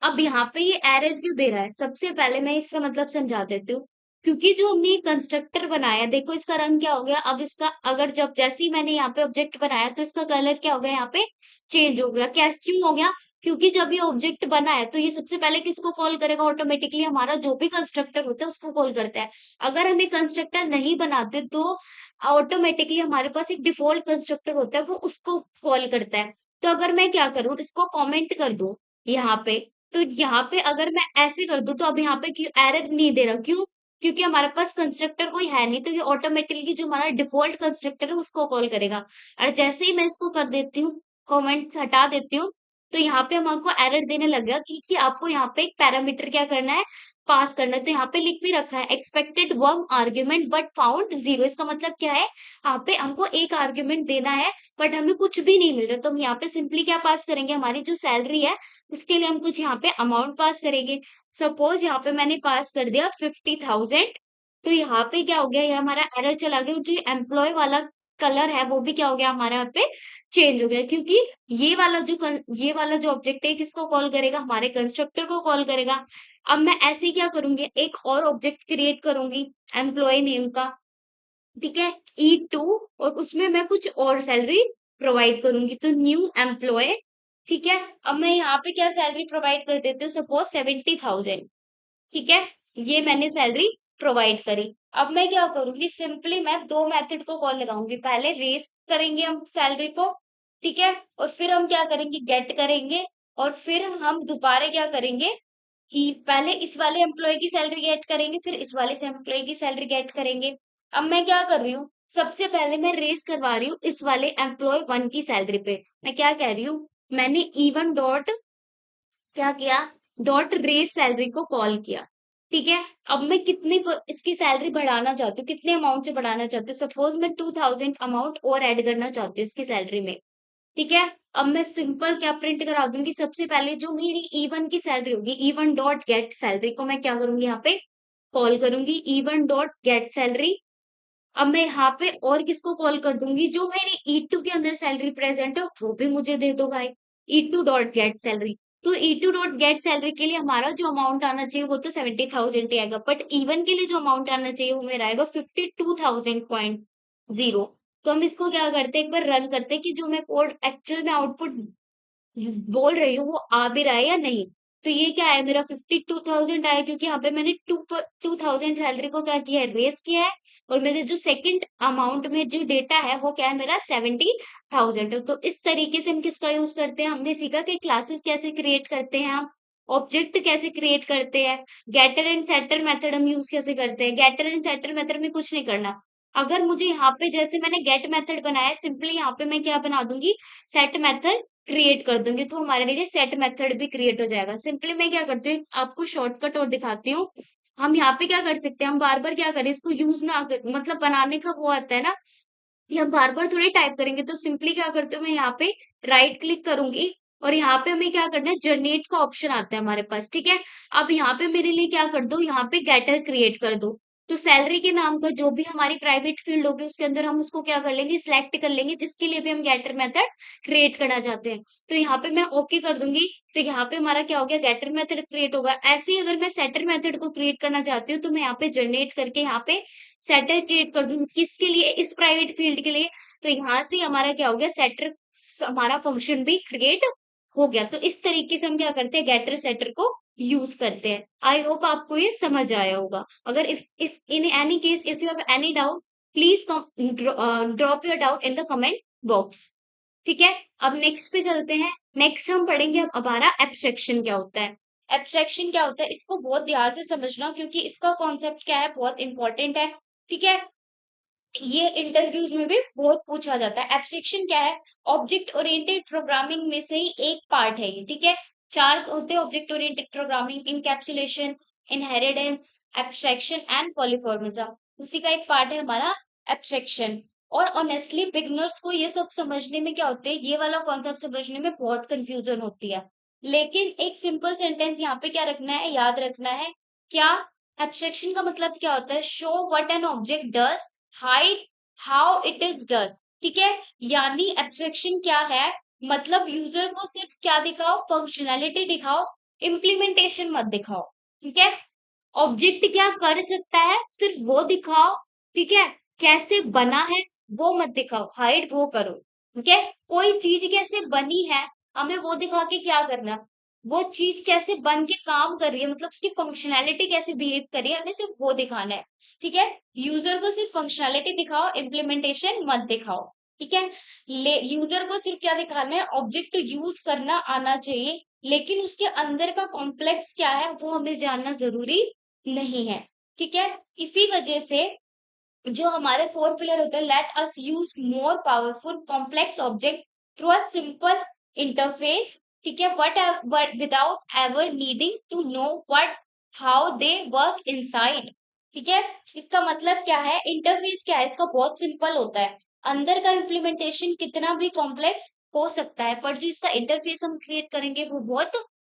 अब यहाँ पे ये एरर क्यों दे रहा है, सबसे पहले मैं इसका मतलब समझा देती हूँ। क्योंकि जो हमने कंस्ट्रक्टर बनाया, देखो इसका रंग क्या हो गया, अब इसका अगर जब जैसे ही मैंने यहाँ पे ऑब्जेक्ट बनाया तो इसका कलर क्या हो गया, यहाँ पे चेंज हो गया। क्या क्यों हो गया, क्योंकि जब ये ऑब्जेक्ट बना है तो ये सबसे पहले किसको कॉल करेगा, ऑटोमेटिकली हमारा जो भी कंस्ट्रक्टर होता है उसको कॉल करता है। अगर हम एक कंस्ट्रक्टर नहीं बनाते तो ऑटोमेटिकली हमारे पास एक डिफॉल्ट कंस्ट्रक्टर होता है, वो उसको कॉल करता है। तो अगर मैं क्या करूं, इसको कमेंट कर दूं यहाँ पे, तो यहाँ पे अगर मैं ऐसे कर दूं तो अब यहाँ पे क्यों एरर नहीं दे रहा, क्यों, क्योंकि हमारे पास कंस्ट्रक्टर कोई है नहीं, तो ये ऑटोमेटिकली जो हमारा डिफॉल्ट कंस्ट्रक्टर है उसको कॉल करेगा। और जैसे ही मैं इसको कर देती हूँ, कमेंट्स हटा देती हूँ, तो यहाँ पे हमको एरर देने लग गया कि आपको यहाँ पे एक पैरामीटर क्या करना है, पास करना है। तो यहाँ पे लिख भी रखा है एक्सपेक्टेड 1 आर्ग्यूमेंट बट फाउंड 0। इसका मतलब क्या है, यहाँ पे हमको एक आर्ग्यूमेंट देना है बट हमें कुछ भी नहीं मिल रहा। तो हम यहाँ पे सिंपली क्या पास करेंगे, हमारी जो सैलरी है उसके लिए हम कुछ यहाँ पे अमाउंट पास करेंगे। सपोज यहाँ पे मैंने पास कर दिया 50,000। तो यहाँ पे क्या हो गया, ये हमारा एरर चला गया, जो एम्प्लॉय वाला कलर है वो भी क्या हो गया हमारे यहाँ पे चेंज हो गया। क्योंकि ये वाला जो ऑब्जेक्ट है किसको कॉल करेगा, हमारे कंस्ट्रक्टर को कॉल करेगा। अब मैं ऐसे ही क्या करूंगी, एक और ऑब्जेक्ट क्रिएट करूंगी एम्प्लॉय नेम का। ठीक है, E2, और उसमें मैं कुछ और सैलरी प्रोवाइड करूंगी, तो न्यू एम्प्लॉय। ठीक है, अब मैं यहाँ पे क्या सैलरी प्रोवाइड कर देती हूँ, सपोज 70,000। ठीक है, ये मैंने सैलरी प्रोवाइड करी। अब मैं क्या करूंगी, सिंपली मैं दो मेथड को कॉल लगाऊंगी, पहले रेस करेंगे हम सैलरी को। ठीक है, और फिर हम क्या करेंगे, गेट करेंगे, और फिर हम दोबारा क्या करेंगे, पहले इस वाले एम्प्लॉय की सैलरी गेट करेंगे, फिर इस वाले से एम्प्लॉय की सैलरी गेट करेंगे। अब मैं क्या कर रही हूँ, सबसे पहले मैं रेस करवा रही हूँ इस वाले एम्प्लॉय 1 की सैलरी पे। मैं क्या कह रही हूँ, मैंने E1 डॉट क्या किया, डॉट रेस सैलरी को कॉल किया। ठीक है, अब मैं इसकी सैलरी बढ़ाना चाहती हूँ, कितने अमाउंट से बढ़ाना चाहती हूँ, सपोज मैं 2,000 अमाउंट और ऐड करना चाहती हूँ इसकी सैलरी में। ठीक है, अब मैं सिंपल क्या प्रिंट करा दूंगी, सबसे पहले जो मेरी E1 की सैलरी होगी, E1 डॉट गेट सैलरी को मैं क्या करूंगी, यहाँ पे कॉल करूंगी E1 डॉट गेट सैलरी। अब मैं यहाँ पे और किसको कॉल कर दूंगी, जो मेरी E2 के अंदर सैलरी प्रेजेंट है वो भी मुझे दे दो भाई, E2 डॉट गेट सैलरी। तो E2 डॉट गेट सैलरी के लिए हमारा जो अमाउंट आना चाहिए वो तो 70,000 ही आएगा, बट E1 के लिए जो अमाउंट आना चाहिए वो मेरा आएगा 52,000.0। तो हम इसको क्या करते हैं, एक बार रन करते हैं कि जो मैं कोड एक्चुअल में आउटपुट बोल रही हूँ वो आ भी रहा है या नहीं। तो ये क्या है, मेरा 52,000 आया, क्योंकि यहाँ पे मैंने 2,000 सैलरी को क्या किया है, रेस किया है। और मेरे जो सेकंड अमाउंट में जो डेटा है वो क्या है, मेरा 70,000। तो इस तरीके से हम किसका यूज करते हैं, हमने सीखा कि क्लासेस कैसे क्रिएट करते हैं हम, ऑब्जेक्ट कैसे क्रिएट करते हैं, गेटर एंड सेटर मेथड हम यूज कैसे करते हैं। गेटर एंड सेटर मेथड में कुछ नहीं करना, अगर मुझे यहाँ पे जैसे मैंने गेट मेथड बनाया, सिंपली यहाँ पे मैं क्या बना दूंगी, सेट मेथड क्रिएट कर दूंगी, तो हमारे लिए सेट मेथड भी क्रिएट हो जाएगा। सिंपली मैं क्या करती हूँ, आपको शॉर्टकट और दिखाती हूँ। हम यहाँ पे क्या कर सकते हैं, हम बार बार क्या करें, इसको यूज ना कर, मतलब बनाने का वो आता है ना, ये हम बार बार थोड़ी टाइप करेंगे। तो सिंपली क्या करती हूँ, मैं यहाँ पे राइट क्लिक करूंगी, और यहाँ पे हमें क्या करना है, जनरेट का ऑप्शन आता है हमारे पास। ठीक है, अब यहाँ पे मेरे लिए क्या कर दो, यहाँ पे गेटर क्रिएट कर दो। तो सैलरी के नाम का जो भी हमारी प्राइवेट फील्ड होगी उसके अंदर हम उसको क्या कर लेंगे, सिलेक्ट कर लेंगे, जिसके लिए भी हम गेटर मेथड क्रिएट करना चाहते हैं। तो यहाँ पे मैं ओके कर दूंगी, तो यहाँ पे हमारा क्या हो गया, गेटर मेथड क्रिएट होगा। ऐसे ही अगर मैं सेटर मेथड को क्रिएट करना चाहती हूँ तो मैं यहाँ पे जनरेट करके यहाँ पे सेटर क्रिएट कर दूंगी, किसके लिए, इस प्राइवेट फील्ड के लिए। तो यहाँ से हमारा क्या हो गया, सेटर हमारा फंक्शन भी क्रिएट हो गया। तो इस तरीके से हम क्या करते हैं, गेटर सेटर को यूज करते हैं। आई होप आपको ये समझ आया होगा। अगर if in any case if you have any doubt, please drop your doubt in the comment box. ठीक है। अब नेक्स्ट पे चलते हैं। नेक्स्ट हम पढ़ेंगे अब हमारा एब्स्ट्रैक्शन क्या होता है। एब्स्ट्रैक्शन क्या होता है इसको बहुत ध्यान से समझना, क्योंकि इसका कॉन्सेप्ट क्या है बहुत इंपॉर्टेंट है। ठीक है, ये इंटरव्यूज में भी बहुत पूछा जाता है। एब्स्ट्रैक्शन क्या है? ऑब्जेक्ट ओरिएंटेड प्रोग्रामिंग में से ही एक पार्ट है ये। ठीक है, चार होते हैं object oriented programming: encapsulation, inheritance, abstraction and polymorphism. उसी का एक पार्ट है हमारा एब्स्ट्रैक्शन। और ऑनेस्टली बिगनर्स को ये सब समझने में क्या होते है, ये वाला कॉन्सेप्ट समझने में बहुत कंफ्यूजन होती है। लेकिन एक सिंपल सेंटेंस यहाँ पे क्या रखना है, याद रखना है। क्या? एब्स्ट्रैक्शन का मतलब क्या होता है? Show what an object does, hide how it is does. ठीक है, यानी एब्स्ट्रैक्शन क्या है, मतलब यूजर को सिर्फ क्या दिखाओ, फंक्शनैलिटी दिखाओ, इम्प्लीमेंटेशन मत दिखाओ। ठीक है, ऑब्जेक्ट क्या कर सकता है सिर्फ वो दिखाओ। ठीक है, कैसे बना है वो मत दिखाओ, हाइड वो करो। ठीक है, कोई चीज कैसे बनी है हमें वो दिखा के क्या करना, वो चीज कैसे बन के काम कर रही है, मतलब उसकी फंक्शनैलिटी कैसे बिहेव कर रही है, हमें सिर्फ वो दिखाना है। ठीक है, यूजर को सिर्फ फंक्शनैलिटी दिखाओ, इम्प्लीमेंटेशन मत दिखाओ। ठीक है, यूजर को सिर्फ क्या दिखाना है, ऑब्जेक्ट यूज करना आना चाहिए, लेकिन उसके अंदर का कॉम्प्लेक्स क्या है वो हमें जानना जरूरी नहीं है। ठीक है, इसी वजह से जो हमारे फोर पिलर होते हैं, let us use more powerful complex object through a simple interface. ठीक है, but without ever needing to know what how they work inside. ठीक है, इसका मतलब क्या है, इंटरफेस क्या है इसका बहुत सिंपल होता है। अंदर का इम्प्लीमेंटेशन कितना भी कॉम्प्लेक्स हो सकता है, पर जो इसका इंटरफेस हम क्रिएट करेंगे वो बहुत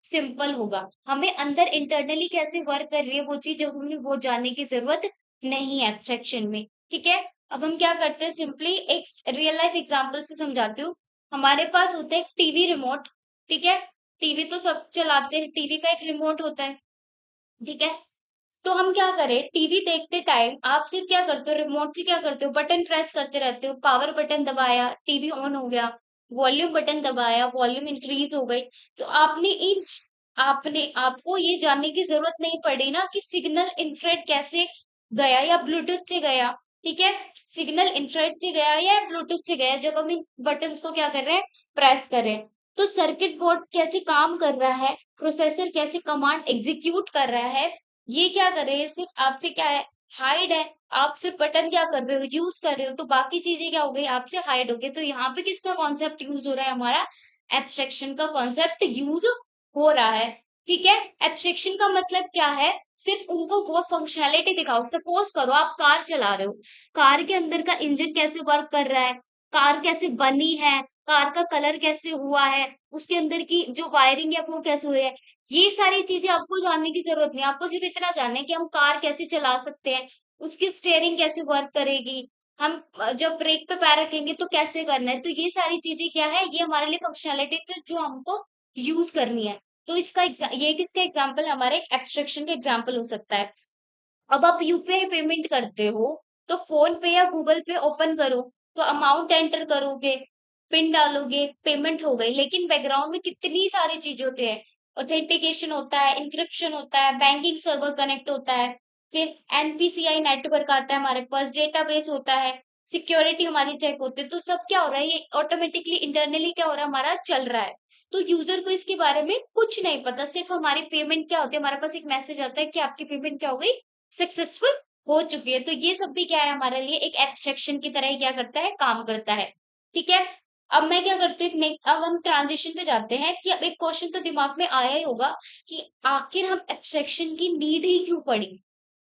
सिंपल होगा। हमें अंदर इंटरनली कैसे वर्क कर रही है वो चीज हमें वो जानने की जरूरत नहीं है एब्स्ट्रैक्शन में। ठीक है, अब हम क्या करते हैं, सिंपली एक रियल लाइफ एग्जांपल से समझाती हूँ। हमारे पास होता है टीवी रिमोट। ठीक है, टीवी तो सब चलाते हैं, टीवी का एक रिमोट होता है। ठीक है, तो हम क्या करें, टीवी देखते टाइम आप सिर्फ क्या करते हो, रिमोट से क्या करते हो, बटन प्रेस करते रहते हो। पावर बटन दबाया, टीवी ऑन हो गया। वॉल्यूम बटन दबाया, वॉल्यूम इंक्रीज हो गई। तो आपने आपको ये जानने की जरूरत नहीं पड़ी ना कि सिग्नल इंफ्रारेड कैसे गया या ब्लूटूथ से गया। ठीक है, सिग्नल इंफ्रारेड से गया या ब्लूटूथ से गया, जब हम इन बटन्स को क्या कर रहे हैं, प्रेस कर रहे हैं। तो सर्किट बोर्ड कैसे काम कर रहा है, प्रोसेसर कैसे कमांड एग्जीक्यूट कर रहा है, ये क्या कर रहे हैं, सिर्फ आपसे क्या है, हाइड है। आप सिर्फ बटन क्या कर रहे हो, यूज कर रहे हो, तो बाकी चीजें क्या हो गई, आपसे हाइड हो गई। तो यहाँ पे किसका कॉन्सेप्ट यूज हो रहा है, हमारा एब्स्ट्रैक्शन का कॉन्सेप्ट यूज हो रहा है। ठीक है, एब्स्ट्रैक्शन का मतलब क्या है, सिर्फ उनको वो फंक्शनैलिटी दिखाओ। सपोज करो आप कार चला रहे हो, कार के अंदर का इंजन कैसे वर्क कर रहा है, कार कैसे बनी है, कार का कलर कैसे हुआ है, उसके अंदर की जो वायरिंग है वो कैसे हुई है, ये सारी चीजें आपको जानने की जरूरत नहीं। आपको सिर्फ इतना जानना है कि हम कार कैसे चला सकते हैं, उसकी स्टेयरिंग कैसे वर्क करेगी, हम जब ब्रेक पे पैर रखेंगे तो कैसे करना है। तो ये सारी चीजें क्या है, ये हमारे लिए फंक्शनैलिटी जो हमको यूज करनी है। तो ये किसका एग्जाम्पल, हमारे एक एब्स्ट्रैक्शन का एग्जाम्पल हो सकता है। अब आप यूपीआई पेमेंट करते हो, तो फोन पे या गूगल पे ओपन करो, तो अमाउंट एंटर करोगे, पिन डालोगे, पेमेंट हो गई। लेकिन बैकग्राउंड में कितनी सारी चीजें होते हैं, ऑथेंटिकेशन होता है, इंक्रिप्शन होता है, बैंकिंग सर्वर कनेक्ट होता है, फिर एनपीसीआई नेटवर्क आता है, हमारे पास डेटाबेस होता है, सिक्योरिटी हमारी चेक होती है। तो सब क्या हो रहा है, ये ऑटोमेटिकली इंटरनली क्या हो रहा है, हमारा चल रहा है। तो यूजर को इसके बारे में कुछ नहीं पता, सिर्फ हमारी पेमेंट क्या होती है, हमारे पास एक मैसेज आता है कि आपकी पेमेंट क्या हो गई, सक्सेसफुल हो चुकी है। तो ये सब भी क्या है, हमारे लिए एक एब्स्ट्रैक्शन की तरह ही क्या करता है, काम करता है। ठीक है, अब मैं क्या करती हूँ, अब हम ट्रांजिशन पे जाते हैं कि अब एक क्वेश्चन तो दिमाग में आया ही होगा कि आखिर हम एब्स्ट्रैक्शन की नीड ही क्यों पड़ी।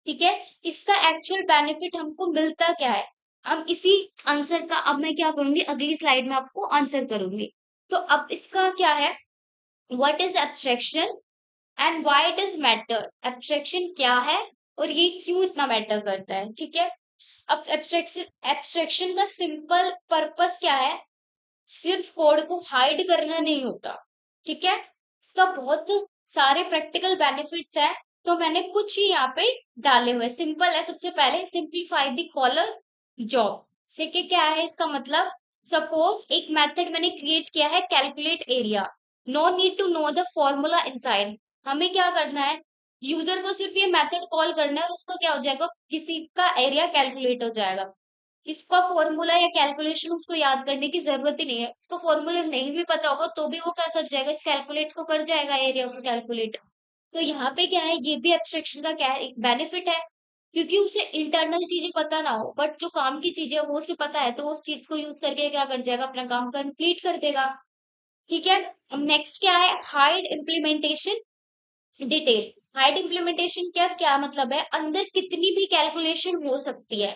ठीक है, इसका एक्चुअल बेनिफिट हमको मिलता क्या है, हम इसी आंसर का अब मैं क्या करूंगी, अगली स्लाइड में आपको आंसर करूंगी। तो अब इसका क्या है, what is abstraction and why it is matter. Abstraction क्या है और ये क्यों इतना मैटर करता है। ठीक है, अब एब्स्ट्रैक्शन एब्स्ट्रैक्शन का सिंपल पर्पस क्या है, सिर्फ कोड को हाइड करना नहीं होता। ठीक है, इसका बहुत सारे प्रैक्टिकल बेनिफिट्स है। तो मैंने कुछ ही यहाँ पे डाले हुए, सिंपल है। सबसे पहले सिंप्लीफाई द कॉलर जॉब से कि क्या है इसका मतलब, सपोज एक मेथड मैंने क्रिएट किया है, calculate area, no need to know the formula inside. हमें क्या करना है, यूजर को सिर्फ ये मेथड कॉल करना है और उसका क्या हो जाएगा, किसी का एरिया कैलकुलेट हो जाएगा। इसका फॉर्मूला या कैलकुलेशन उसको याद करने की जरूरत ही नहीं है, उसको फॉर्मूला नहीं भी पता होगा तो भी वो क्या कर जाएगा, इस कैलकुलेट को कर जाएगा, एरिया को कैलकुलेट। तो यहाँ पे क्या है, ये भी एब्स्ट्रैक्शन का क्या है, एक बेनिफिट है, क्योंकि उसे इंटरनल चीजें पता ना हो बट जो काम की चीजें है वो उसे पता है, तो वो उस चीज को यूज करके क्या कर जाएगा, अपना काम कंप्लीट कर देगा। ठीक है। नेक्स्ट क्या है, hide implementation detail. Hide implementation क्या क्या मतलब है, अंदर कितनी भी कैलकुलेशन हो सकती है,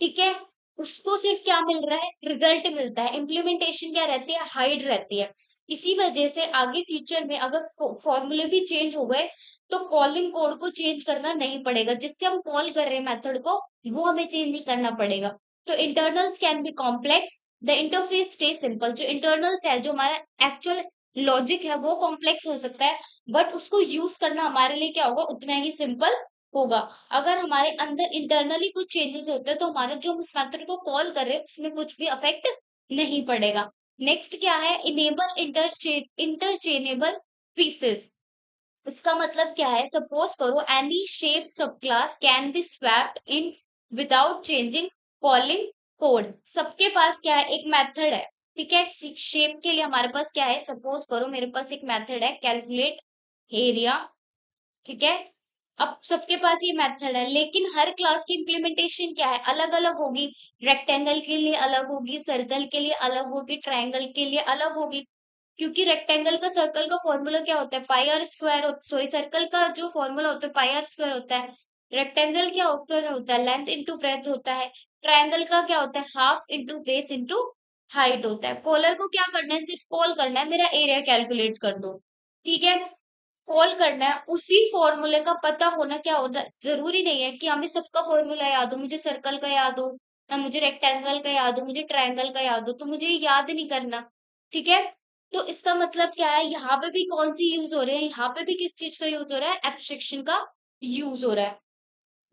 ठीक है, उसको सिर्फ क्या मिल रहा है, रिजल्ट मिलता है। इम्प्लीमेंटेशन क्या रहती है, हाइड रहती है। इसी वजह से आगे फ्यूचर में अगर फॉर्मूले भी चेंज हो गए तो कॉलिंग कोड को चेंज करना नहीं पड़ेगा, जिससे हम कॉल कर रहे हैं मेथड को, वो हमें चेंज नहीं करना पड़ेगा। तो internals can be complex, the interface stay simple. जो इंटरनल्स है, जो हमारा एक्चुअल लॉजिक है, वो कॉम्प्लेक्स हो सकता है बट उसको यूज करना हमारे लिए क्या होगा, उतना ही सिंपल होगा। अगर हमारे अंदर इंटरनली कुछ चेंजेस होते हैं तो हमारे जो हम उस मेथड को कॉल कर रहे हैं उसमें कुछ भी अफेक्ट नहीं पड़ेगा। नेक्स्ट क्या है, इनेबल इंटरचेनेबल पीसेस। इसका मतलब क्या है, सपोज करो एनी शेप सब class can be swapped in without changing calling code. सबके पास क्या है, एक मेथड है, ठीक है। शेप के लिए हमारे पास क्या है, सपोज करो मेरे पास एक मेथड है, कैलकुलेट एरिया, ठीक है। अब सबके पास ये मेथड है, लेकिन हर क्लास की इम्प्लीमेंटेशन क्या है, अलग अलग होगी। रेक्टेंगल के लिए अलग होगी, सर्कल के लिए अलग होगी, ट्रायंगल के लिए अलग होगी। क्योंकि रेक्टेंगल का सर्कल का फॉर्मूला क्या होता है, पाई आर स्क्वायर, सॉरी सर्कल का जो फॉर्मूला होता है पाई आर स्क्वायर होता है। रेक्टेंगल क्या होता है, लेंथ इंटू ब्रेथ होता है। ट्रायंगल का क्या होता है, half into base into height होता है। पोलर को क्या करना है, सिर्फ कॉल करना है, मेरा एरिया कैलकुलेट कर दो, ठीक है। कॉल करना है, उसी फॉर्मूले का पता होना क्या होता है, जरूरी नहीं है कि हमें सबका फॉर्मूला याद हो, मुझे सर्कल का याद हो या मुझे रेक्टेंगल का याद हो, मुझे ट्रायंगल का याद हो, तो मुझे ये याद नहीं करना, ठीक है। तो इसका मतलब क्या है, यहाँ पे भी कौन सी यूज हो रही है, यहाँ पे भी किस चीज का यूज हो रहा है, एब्स्ट्रैक्शन का यूज हो रहा है,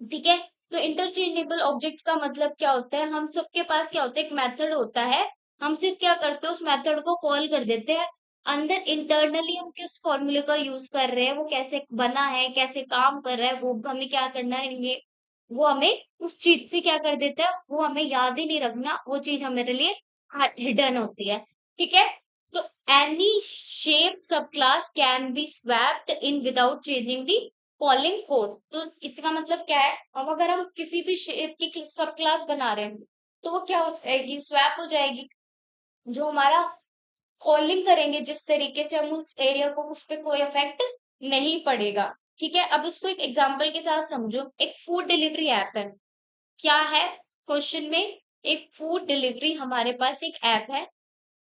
ठीक है। तो इंटरचेंजेबल ऑब्जेक्ट का मतलब क्या होता है, हम सबके पास क्या होता है, एक मेथड होता है, हम सिर्फ क्या करते हैं, उस मेथड को कॉल कर देते हैं। अंदर इंटरनली हम किस फॉर्मूले का यूज कर रहे हैं, वो कैसे बना है, कैसे काम कर रहा है, वो हमें क्या करना है, ये वो हमें उस चीज से क्या कर देता है, वो हमें याद ही नहीं रखना, वो चीज हमारे लिए हिडन होती है, ठीक है। तो एनी शेप सब class can be swapped in without changing the calling code. तो इसका मतलब क्या है, अब अगर हम किसी भी शेप की सब क्लास बना रहे हैं तो वो क्या हो जाएगी, स्वैप हो जाएगी। जो हमारा कॉलिंग करेंगे जिस तरीके से, हम उस एरिया को, उस पर कोई इफेक्ट नहीं पड़ेगा, ठीक है। अब इसको एक एग्जांपल के साथ समझो, एक फूड डिलीवरी ऐप है, क्या है, क्वेश्चन में एक फूड डिलीवरी हमारे पास एक ऐप है,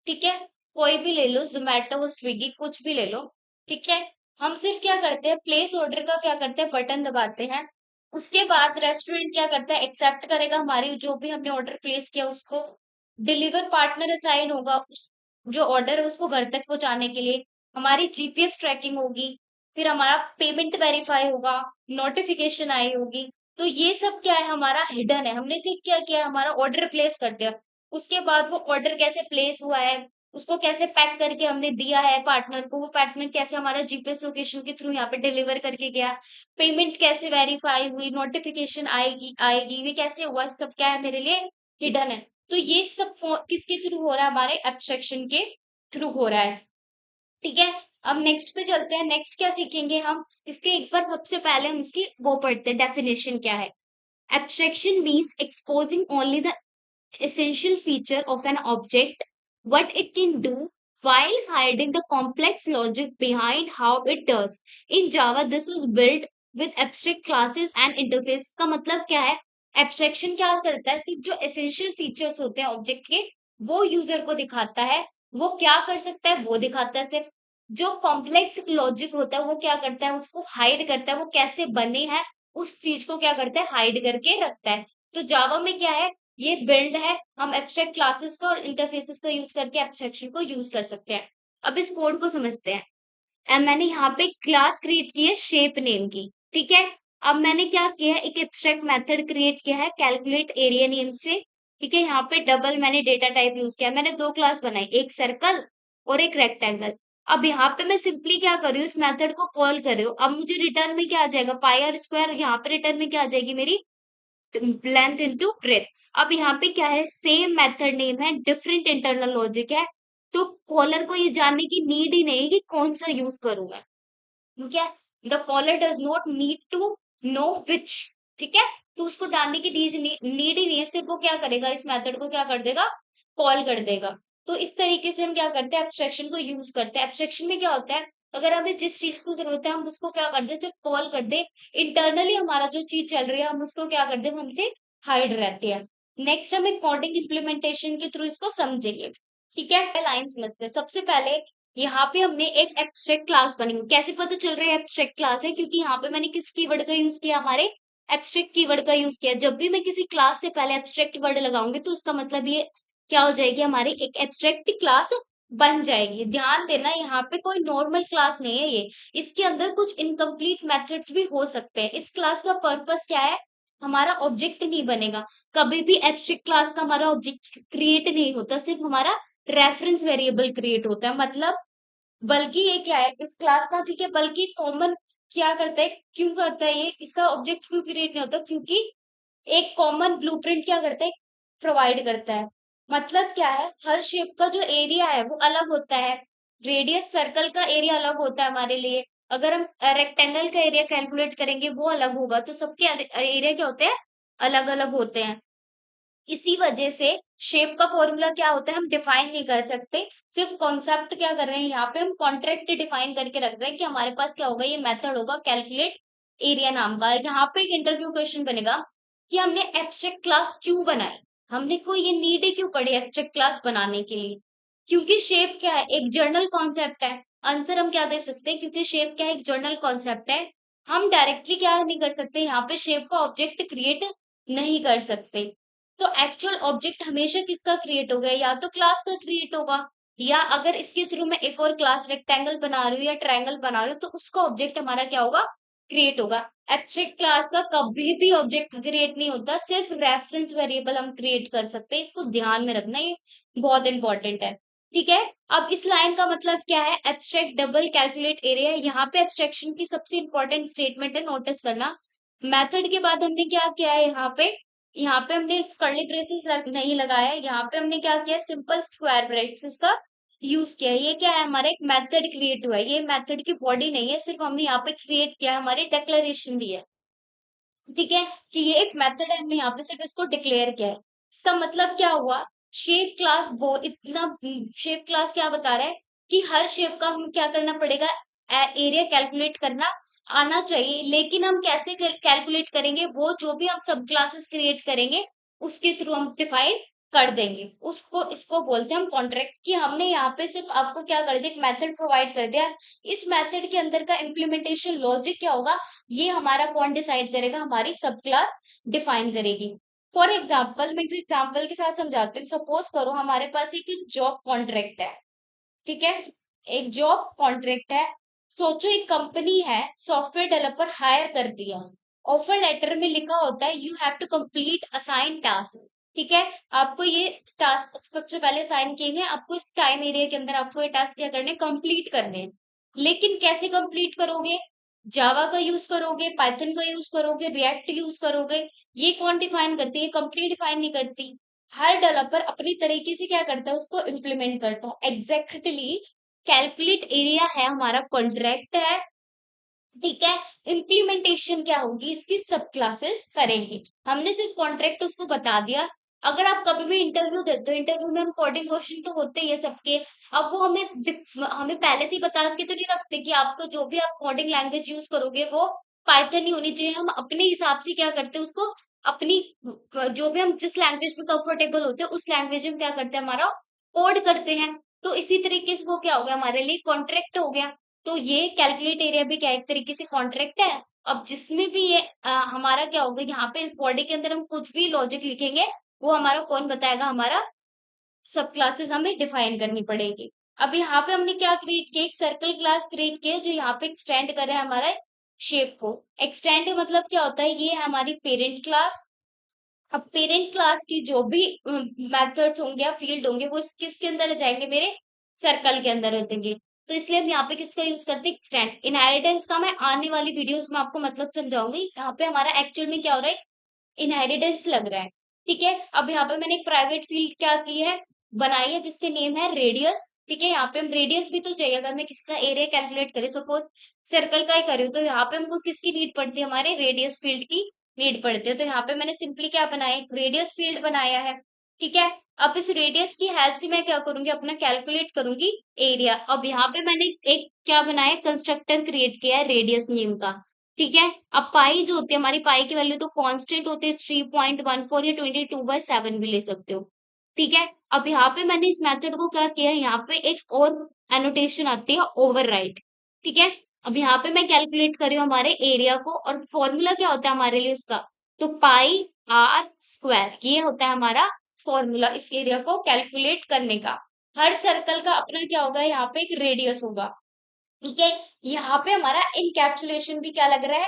ठीक है। कोई भी ले लो, जोमेटो स्विगी कुछ भी ले लो, ठीक है। हम सिर्फ क्या करते हैं, प्लेस ऑर्डर का क्या करते हैं, बटन दबाते हैं। उसके बाद रेस्टोरेंट क्या करता है, एक्सेप्ट करेगा हमारी जो भी हमने ऑर्डर प्लेस किया उसको। डिलीवर पार्टनर असाइन होगा जो ऑर्डर है उसको घर तक पहुंचाने के लिए। हमारी जीपीएस ट्रैकिंग होगी, फिर हमारा पेमेंट वेरीफाई होगा, नोटिफिकेशन आई होगी। तो ये सब क्या है, हमारा हिडन है, हमने सिर्फ क्या किया, हमारा ऑर्डर प्लेस कर दिया। उसके बाद वो ऑर्डर कैसे प्लेस हुआ है, उसको कैसे पैक करके हमने दिया है पार्टनर को, वो पार्टनर कैसे हमारा जीपीएस लोकेशन के थ्रू यहाँ पे डिलीवर करके गया, पेमेंट कैसे वेरीफाई हुई, नोटिफिकेशन आएगी आएगी, ये कैसे हुआ, सब क्या है मेरे लिए हिडन है। तो ये सब किसके थ्रू हो रहा है, हमारे एब्स्ट्रैक्शन के थ्रू हो रहा है, ठीक है। अब नेक्स्ट पे चलते हैं, नेक्स्ट क्या सीखेंगे हम, इसके एक बार सबसे पहले हम इसकी वो पढ़ते हैं, डेफिनेशन क्या है। Abstraction means exposing only the essential feature of an object, what it can do, while hiding the complex logic behind how it does. In Java, this is built with abstract classes and interface. का मतलब क्या है, abstraction क्या करता है, सिर्फ जो essential features होते हैं object के, वो user को दिखाता है, वो क्या कर सकता है वो दिखाता है सिर्फ। जो कॉम्प्लेक्स लॉजिक होता है वो क्या करता है, उसको हाइड करता है, वो कैसे बने हैं उस चीज को क्या करता है, हाइड करके रखता है। तो जावा में क्या है, ये बिल्ड है, हम एब्स्ट्रैक्ट क्लासेस का और इंटरफेसेस का यूज करके एब्स्ट्रैक्शन को यूज कर सकते हैं। अब इस कोड को समझते हैं। मैंने यहाँ पे क्लास क्रिएट की है शेप नेम की, ठीक है। अब मैंने क्या किया है, एक एब्स्ट्रैक्ट मेथड क्रिएट किया है कैलकुलेट एरिया नेम से, ठीक है। यहाँ पे डबल मैंने डेटा टाइप यूज किया, मैंने दो क्लास बनाई, एक सर्कल और एक रेक्टेंगल। अब यहाँ पे मैं सिंपली क्या कर रही हूँ, इस मेथड को कॉल कर रही हूँ। अब मुझे रिटर्न में क्या आ जाएगा, पाई आर स्क्वायर, यहाँ पे रिटर्न में क्या आ जाएगी मेरी लेंथ इंटू ब्रेथ। अब यहाँ पे क्या है, सेम मेथड नेम है, डिफरेंट इंटरनल लॉजिक है, तो कॉलर को ये जानने की नीड ही नहीं कि कौन सा यूज करूं मैं। ठीक है, the caller does not need to know which. ठीक है, तो उसको डालने की नीड ही नहीं है, सिर्फ वो क्या करेगा, इस मेथड को क्या कर देगा, कॉल कर देगा। तो इस तरीके से हम क्या करते हैं, एब्स्ट्रैक्शन को यूज करते हैं। एब्स्ट्रैक्शन में क्या होता है, अगर हमें जिस चीज की जरूरत है हम उसको क्या कर दे, सिर्फ कॉल कर दे, इंटरनली हमारा जो चीज चल रही है हम उसको क्या कर दे, वो हमसे हाइड रहती है। नेक्स्ट हम एक कोडिंग इम्प्लीमेंटेशन के थ्रू इसको समझेंगे। ठीक है, लाइन समझते हैं। सबसे पहले यहाँ पे हमने एक एब्स्ट्रैक्ट क्लास बनी। कैसे पता चल रहा है एब्स्ट्रैक्ट क्लास है, क्योंकि यहाँ पे मैंने किस कीवर्ड का यूज किया, हमारे एब्स्ट्रैक्ट कीवर्ड का यूज किया। जब भी मैं किसी क्लास से पहले एब्स्ट्रैक्ट वर्ड लगाऊंगी तो उसका मतलब ये क्या हो जाएगी, हमारी एक एब्स्ट्रैक्ट क्लास बन जाएगी। ध्यान देना, यहाँ पे कोई नॉर्मल क्लास नहीं है ये, इसके अंदर कुछ इनकम्प्लीट मेथड्स भी हो सकते हैं। इस क्लास का पर्पस क्या है, हमारा ऑब्जेक्ट नहीं बनेगा। कभी भी एब्स्ट्रैक्ट क्लास का हमारा ऑब्जेक्ट क्रिएट नहीं होता, सिर्फ हमारा रेफरेंस वेरिएबल क्रिएट होता है। मतलब बल्कि ये क्या है इस क्लास का, ठीक है, बल्कि कॉमन क्या करता है, क्यों करता है ये, इसका ऑब्जेक्ट क्यों क्रिएट नहीं होता, क्योंकि एक कॉमन ब्लूप्रिंट क्या करता है, प्रोवाइड करता है। मतलब क्या है, हर शेप का जो एरिया है वो अलग होता है। रेडियस सर्कल का एरिया अलग होता है हमारे लिए, अगर हम रेक्टेंगल का एरिया कैलकुलेट करेंगे वो अलग होगा, तो सबके एरिया क्या होते हैं, अलग अलग होते हैं। इसी वजह से शेप का फॉर्मूला क्या होता है हम डिफाइन नहीं कर सकते, सिर्फ कॉन्सेप्ट क्या कर रहे हैं, यहाँ पे हम कॉन्ट्रैक्ट डिफाइन करके रख रहे हैं कि हमारे पास क्या होगा, ये मेथड होगा कैलकुलेट एरिया नाम का। यहाँ पे एक इंटरव्यू क्वेश्चन बनेगा कि हमने एब्स्ट्रैक्ट क्लास क्यों बनाई, हमने को ये नीड ही क्यों पड़ी एब्स्ट्रैक्ट क्लास बनाने के लिए, क्योंकि शेप क्या है, एक जर्नल कॉन्सेप्ट है। आंसर हम क्या दे सकते हैं, क्योंकि शेप क्या है, एक जर्नल कॉन्सेप्ट है, हम डायरेक्टली क्या नहीं कर सकते, यहाँ पे शेप का ऑब्जेक्ट क्रिएट नहीं कर सकते। तो एक्चुअल ऑब्जेक्ट हमेशा किसका क्रिएट होगा, या तो क्लास का क्रिएट होगा, या अगर इसके थ्रू मैं एक और क्लास रेक्टेंगल बना रही हूँ या ट्रायंगल बना रही हूँ तो उसका ऑब्जेक्ट हमारा क्या होगा, क्रिएट होगा। एब्स्ट्रैक्ट क्लास का कभी भी ऑब्जेक्ट क्रिएट नहीं होता, सिर्फ रेफरेंस वेरिएबल हम क्रिएट कर सकते हैं, इसको ध्यान में रखना, ये बहुत इंपॉर्टेंट है। ठीक है, अब इस लाइन का मतलब क्या है, एब्स्ट्रैक्ट डबल कैलकुलेट एरिया। यहाँ पे एब्स्ट्रैक्शन की सबसे इंपॉर्टेंट स्टेटमेंट है, नोटिस करना। मेथड के बाद हमने क्या किया है, यहाँ पे हमने कर्ली ब्रेसेस नहीं लगाया है, यहाँ पे हमने क्या किया, सिंपल स्क्वायर ब्रेसेस का यूज किया है। ये क्या है, हमारा एक मेथड क्रिएट हुआ है, ये मेथड की बॉडी नहीं है, सिर्फ हमने यहाँ पे क्रिएट किया है, हमारी डिक्लेरेशन दी है। ठीक है, कि ये एक मेथड है, हमने यहाँ पे सिर्फ इसको डिक्लेयर किया है। इसका मतलब क्या हुआ, शेप क्लास वो इतना, शेप क्लास क्या बता रहा है कि हर शेप का हम क्या करना पड़ेगा, एरिया कैलकुलेट करना आना चाहिए। लेकिन हम कैसे कैलकुलेट करेंगे, वो जो भी हम सब क्लासेस क्रिएट करेंगे उसके थ्रू हम डिफाइन कर देंगे उसको। इसको बोलते हैं हम कॉन्ट्रैक्ट, कि हमने यहाँ पे सिर्फ आपको क्या कर दिया, एक मेथड प्रोवाइड कर दिया, इस मेथड के अंदर का इम्प्लीमेंटेशन लॉजिक क्या होगा, ये हमारा कौन डिसाइड करेगा, हमारी सब क्लास डिफाइन करेगी। फॉर एग्जाम्पल, मैं एक एग्जाम्पल के साथ समझाती हूँ। सपोज करो हमारे पास एक जॉब कॉन्ट्रैक्ट है। ठीक है, एक जॉब कॉन्ट्रैक्ट है। सोचो एक कंपनी है, सॉफ्टवेयर डेवलपर हायर कर दिया, ऑफर लेटर में लिखा होता है you have to complete assign task. ठीक है, आपको ये टास्क सबसे पहले असाइन किए हैं, आपको इस टाइम एरिया के अंदर आपको ये टास्क क्या करने, कंप्लीट करने हैं। लेकिन कैसे कंप्लीट करोगे, जावा का यूज करोगे, पाइथन का यूज करोगे, रिएक्ट यूज करोगे, ये कौन डिफाइन करती है, कंपनी डिफाइन नहीं करती। हर डेवलपर अपनी तरीके से क्या करता है, उसको इम्प्लीमेंट करता है। एग्जैक्टली कैलकुलेट एरिया है, हमारा कॉन्ट्रैक्ट है। ठीक है, इम्प्लीमेंटेशन क्या होगी, इसकी सब क्लासेस करेंगे। हमने सिर्फ कॉन्ट्रैक्ट उसको बता दिया। अगर आप कभी भी इंटरव्यू देते हो, इंटरव्यू में हम कोडिंग क्वेश्चन तो होते ही है सबके। अब वो हमें पहले से ही बता के तो नहीं रखते कि आपको जो भी आप कोडिंग लैंग्वेज यूज करोगे वो पाइथन ही होनी चाहिए। हम अपने हिसाब से क्या करते हैं उसको, अपनी जो भी हम जिस लैंग्वेज में कंफर्टेबल होते हैं उस लैंग्वेज में क्या करते हैं, हमारा कोड करते हैं। तो इसी तरीके से वो क्या हो गया, हमारे लिए कॉन्ट्रैक्ट हो गया। तो ये कैलकुलेट एरिया भी क्या एक तरीके से कॉन्ट्रैक्ट है। अब जिसमें भी ये हमारा क्या होगा, यहाँ पे इस बॉडी के अंदर हम कुछ भी लॉजिक लिखेंगे वो हमारा कौन बताएगा, हमारा सब क्लासेस हमें डिफाइन करनी पड़ेगी। अब यहाँ पे हमने क्या क्रिएट किया, एक सर्कल क्लास क्रिएट किया जो यहाँ पे एक्सटेंड करे हमारा शेप को। एक्सटेंड मतलब क्या होता है, ये है हमारी पेरेंट क्लास। अब पेरेंट क्लास की जो भी मेथड्स होंगे या फील्ड होंगे वो किसके अंदर आ जाएंगे, मेरे सर्कल के अंदर होंगे। तो इसलिए हम यहाँ पे किसका यूज करते हैं, एक्सटेंड। इनहेरिटेंस का मैं आने वाली वीडियोस में आपको मतलब समझाऊंगी। यहाँ पे हमारा एक्चुअल में क्या हो रहा है, इनहेरिटेंस लग रहा है। ठीक है, अब यहाँ पे मैंने एक प्राइवेट फील्ड क्या की है, बनाई है, जिसके नेम है रेडियस। ठीक है, यहाँ पे हम रेडियस भी तो चाहिए, अगर मैं किसका एरिया कैलकुलेट करें, सपोज सर्कल का ही करूँ, तो यहाँ पे हमको किसकी नीड पड़ती है, हमारे रेडियस फील्ड की नीड पड़ती है। तो यहाँ पे मैंने सिंपली क्या बनाया, एक रेडियस फील्ड बनाया है। ठीक है, अब इस रेडियस की हेल्प से मैं क्या करूंगी, अपना कैलकुलेट करूंगी एरिया। अब यहाँ पे मैंने एक क्या बनाया, कंस्ट्रक्टर क्रिएट किया है रेडियस नेम का। ठीक है, अब पाई जो होती है हमारी, पाई की वैल्यू तो कांस्टेंट होती है 3.14 या 22/7 भी ले सकते हो। ठीक है, अब यहाँ पे मैंने इस मेथड को क्या किया है, यहाँ पे एक और एनोटेशन आती है ओवरराइड। ठीक है, अब यहाँ पे मैं कैलकुलेट कर रही हूँ हमारे एरिया को, और फॉर्मूला क्या होता है हमारे लिए उसका, तो पाई आर स्क्वायर, ये होता है हमारा फॉर्मूला इस एरिया को कैलकुलेट करने का। हर सर्कल का अपना क्या होगा, यहाँ पे एक रेडियस होगा। ठीक है, यहाँ पे हमारा इनकैप्सुलेशन भी क्या लग रहा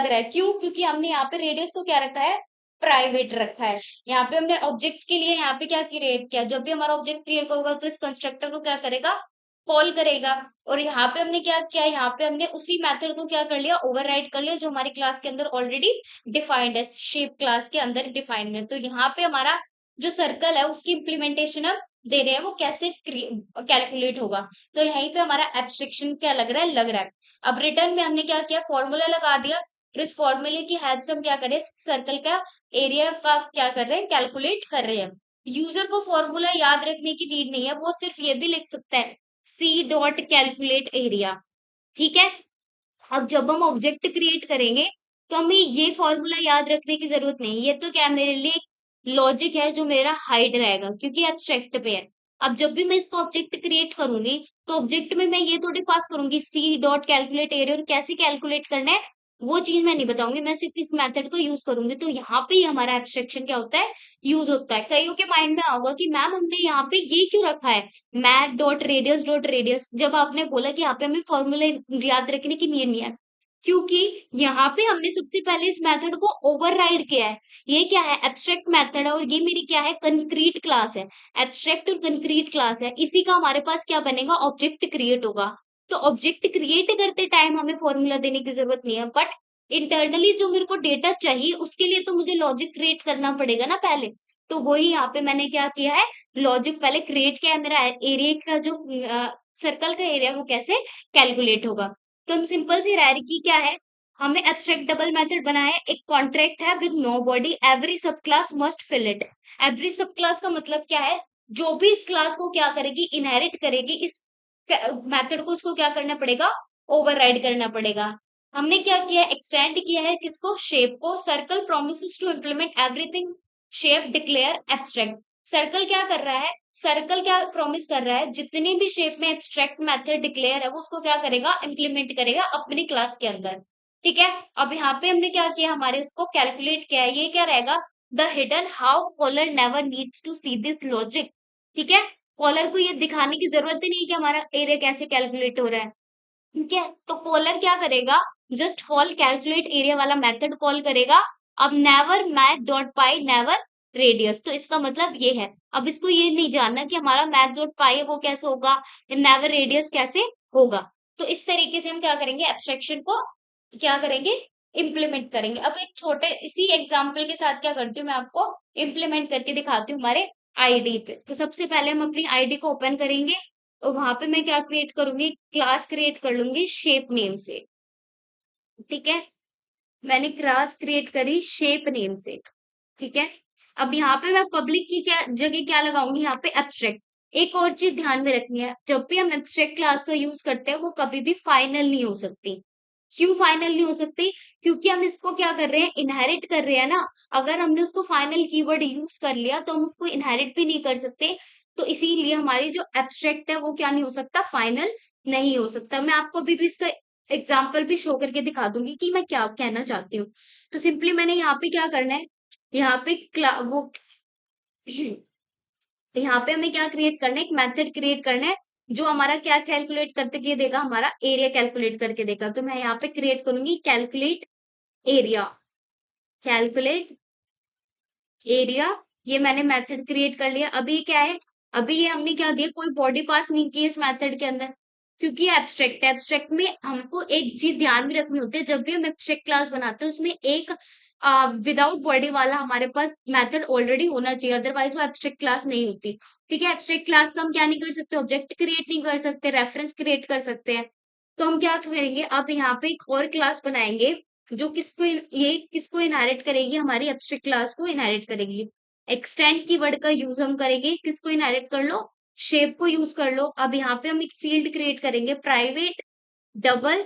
है, क्यों, क्योंकि हमने यहाँ पे रेडियस को क्या रखा है, प्राइवेट रखा है। यहाँ पे हमने ऑब्जेक्ट के लिए यहाँ पे क्या क्रिएट किया, जब भी हमारा ऑब्जेक्ट क्रिएट होगा तो इस कंस्ट्रक्टर को क्या करेगा, कॉल करेगा। और यहाँ पे हमने क्या किया, यहाँ पे हमने उसी मेथड को क्या कर लिया, ओवरराइड कर लिया, जो हमारी क्लास के अंदर ऑलरेडी डिफाइंड है, शेप क्लास के अंदर डिफाइंड है। तो यहाँ पे हमारा जो सर्कल है उसकी इम्प्लीमेंटेशन अब दे रहे हैं, वो कैसे कैलकुलेट होगा। तो यहीं पे हमारा एब्स्ट्रैक्शन क्या लग रहा है। अब रिटर्न में हमने क्या किया, फॉर्मूला लगा दिया, और इस फॉर्मूले की हेल्प से हम क्या करें, सर्कल का एरिया का क्या कर रहे हैं, कैलकुलेट कर रहे हैं। यूजर को फॉर्मूला याद रखने की नीड नहीं है, वो सिर्फ ये भी लिख सकता है, सी डॉट कैलकुलेट एरिया। ठीक है, अब जब हम ऑब्जेक्ट क्रिएट करेंगे तो हमें ये फॉर्मूला याद रखने की जरूरत नहीं, ये तो क्या मेरे लिए लॉजिक है जो मेरा हाइड रहेगा, क्योंकि एब्स्ट्रैक्ट पे है। अब जब भी मैं इसको ऑब्जेक्ट क्रिएट करूंगी, तो ऑब्जेक्ट में मैं ये थोड़ी पास करूंगी सी डॉट कैलकुलेट एरिया, और कैसे कैलकुलेट करना है वो चीज मैं नहीं बताऊंगी, मैं सिर्फ इस मेथड को यूज करूंगी। तो यहाँ पे ही हमारा एब्स्ट्रैक्शन क्या होता है, यूज होता है। कईयों के माइंड में होगा कि मैम हमने यहाँ पे ये क्यों रखा है, मैथ डॉट रेडियस, जब आपने बोला कि यहाँ पे हमें फॉर्मूले याद रखने की नीड नहीं है, क्योंकि यहाँ पे हमने सबसे पहले इस मेथड को ओवरराइड किया है। ये क्या है, एब्स्ट्रैक्ट मेथड है, और ये मेरी क्या है, कंक्रीट क्लास है। एब्स्ट्रैक्ट और कंक्रीट क्लास है, इसी का हमारे पास क्या बनेगा, ऑब्जेक्ट क्रिएट होगा। तो ऑब्जेक्ट क्रिएट करते टाइम हमें फॉर्मूला देने की जरूरत नहीं है, बट इंटरनली जो मेरे को डेटा चाहिए उसके लिए तो मुझे लॉजिक क्रिएट करना पड़ेगा ना पहले। तो वही यहाँ पे मैंने क्या किया है, लॉजिक पहले क्रिएट किया है, मेरा एरिया का जो सर्कल का एरिया वो कैसे कैलकुलेट होगा। तो हम सिंपल सी हायरार्की क्या है, हमें एब्स्ट्रैक्ट डबल मेथड बनाया है, एक कॉन्ट्रैक्ट है with no body, every sub class must fill it. Every sub class का मतलब क्या है, जो भी इस क्लास को क्या करेगी, इनहेरिट करेगी, इस मेथड को उसको क्या करना पड़ेगा, ओवरराइड करना पड़ेगा। हमने क्या किया, एक्सटेंड किया है किसको, शेप को। Circle promises to implement everything shape declare abstract. Circle क्या कर रहा है, सर्कल क्या प्रॉमिस कर रहा है, जितनी भी शेप में एब्स्ट्रैक्ट मेथड डिक्लेयर है वो उसको क्या करेगा, इम्प्लीमेंट करेगा अपनी क्लास के अंदर। ठीक है, अब यहाँ पे हमने क्या किया, हमारे उसको कैलकुलेट किया है, ये क्या रहेगा, the hidden how caller never needs to see this logic. ठीक है, कॉलर को ये दिखाने की जरूरत ही नहीं कि हमारा एरिया कैसे कैलकुलेट हो रहा है। ठीक है, तो कॉलर क्या करेगा, जस्ट कॉल कैलकुलेट एरिया वाला मेथड कॉल करेगा। अब नेवर मैथ डॉट पाई नेवर रेडियस, तो इसका मतलब ये है, अब इसको ये नहीं जानना कि हमारा मैथ डॉट पाई है वो कैसे होगा, नेवर रेडियस कैसे होगा। तो इस तरीके से हम क्या करेंगे, एब्स्ट्रैक्शन को क्या करेंगे, इम्प्लीमेंट करेंगे। अब एक छोटे इसी एग्जाम्पल के साथ क्या करती हूँ, मैं आपको इम्प्लीमेंट करके दिखाती हूँ हमारे आईडी पे। तो सबसे पहले हम अपनी आईडी को ओपन करेंगे, और वहां पे मैं क्या क्रिएट करूंगी, क्लास क्रिएट कर लूंगी शेप नेम से। ठीक है, मैंने क्लास क्रिएट करी शेप नेम से। ठीक है, अब यहाँ पे मैं पब्लिक की क्या जगह क्या लगाऊंगी, यहाँ पे एब्स्ट्रैक्ट। एक और चीज ध्यान में रखनी है, जब भी हम एब्स्ट्रैक्ट क्लास का यूज करते हैं वो कभी भी फाइनल नहीं हो सकती। क्यों फाइनल नहीं हो सकती, क्योंकि हम इसको क्या कर रहे हैं, इनहेरिट कर रहे हैं ना। अगर हमने उसको फाइनल कीवर्ड यूज कर लिया तो हम उसको इनहेरिट भी नहीं कर सकते। तो इसीलिए हमारी जो एब्स्ट्रैक्ट है वो क्या नहीं हो सकता, फाइनल नहीं हो सकता। मैं आपको अभी भी इसका एग्जाम्पल भी शो करके दिखा दूंगी कि मैं क्या कहना चाहती हूँ। तो सिंपली मैंने यहाँ पे क्या करना है, यहाँ पे वो यहाँ पे हमें क्या क्रिएट करना है, एक मेथड क्रिएट करना है जो हमारा क्या कैलकुलेट करके के देगा, हमारा एरिया कैलकुलेट करके देगा। तो मैं यहाँ पे क्रिएट करूंगी कैलकुलेट एरिया, कैलकुलेट एरिया। ये मैंने मेथड क्रिएट कर लिया। अभी ये क्या है, अभी ये हमने क्या किया, कोई बॉडी पास नहीं की इस मेथड के अंदर, क्योंकि एब्स्ट्रैक्ट है। एब्स्ट्रैक्ट में हमको एक चीज ध्यान में रखनी होती है, जब भी हम एब्स्ट्रैक्ट क्लास बनाते हैं उसमें एक विदाउट बॉडी वाला हमारे पास मेथड ऑलरेडी होना चाहिए, अदरवाइज वो एब्स्ट्रैक्ट क्लास नहीं होती। ठीक है, एब्स्ट्रैक्ट क्लास का हम क्या नहीं कर सकते, ऑब्जेक्ट क्रिएट नहीं कर सकते, रेफरेंस क्रिएट कर सकते हैं। तो हम क्या करेंगे, अब यहाँ पे एक और क्लास बनाएंगे जो ये किसको इनहेरिट करेगी, हमारी एब्स्ट्रैक्ट क्लास को इनहेरिट करेगी। एक्सटेंड कीवर्ड का यूज हम करेंगे, किसको इनहेरिट कर लो, शेप को यूज कर लो। अब यहाँ पे हम एक फील्ड क्रिएट करेंगे प्राइवेट डबल,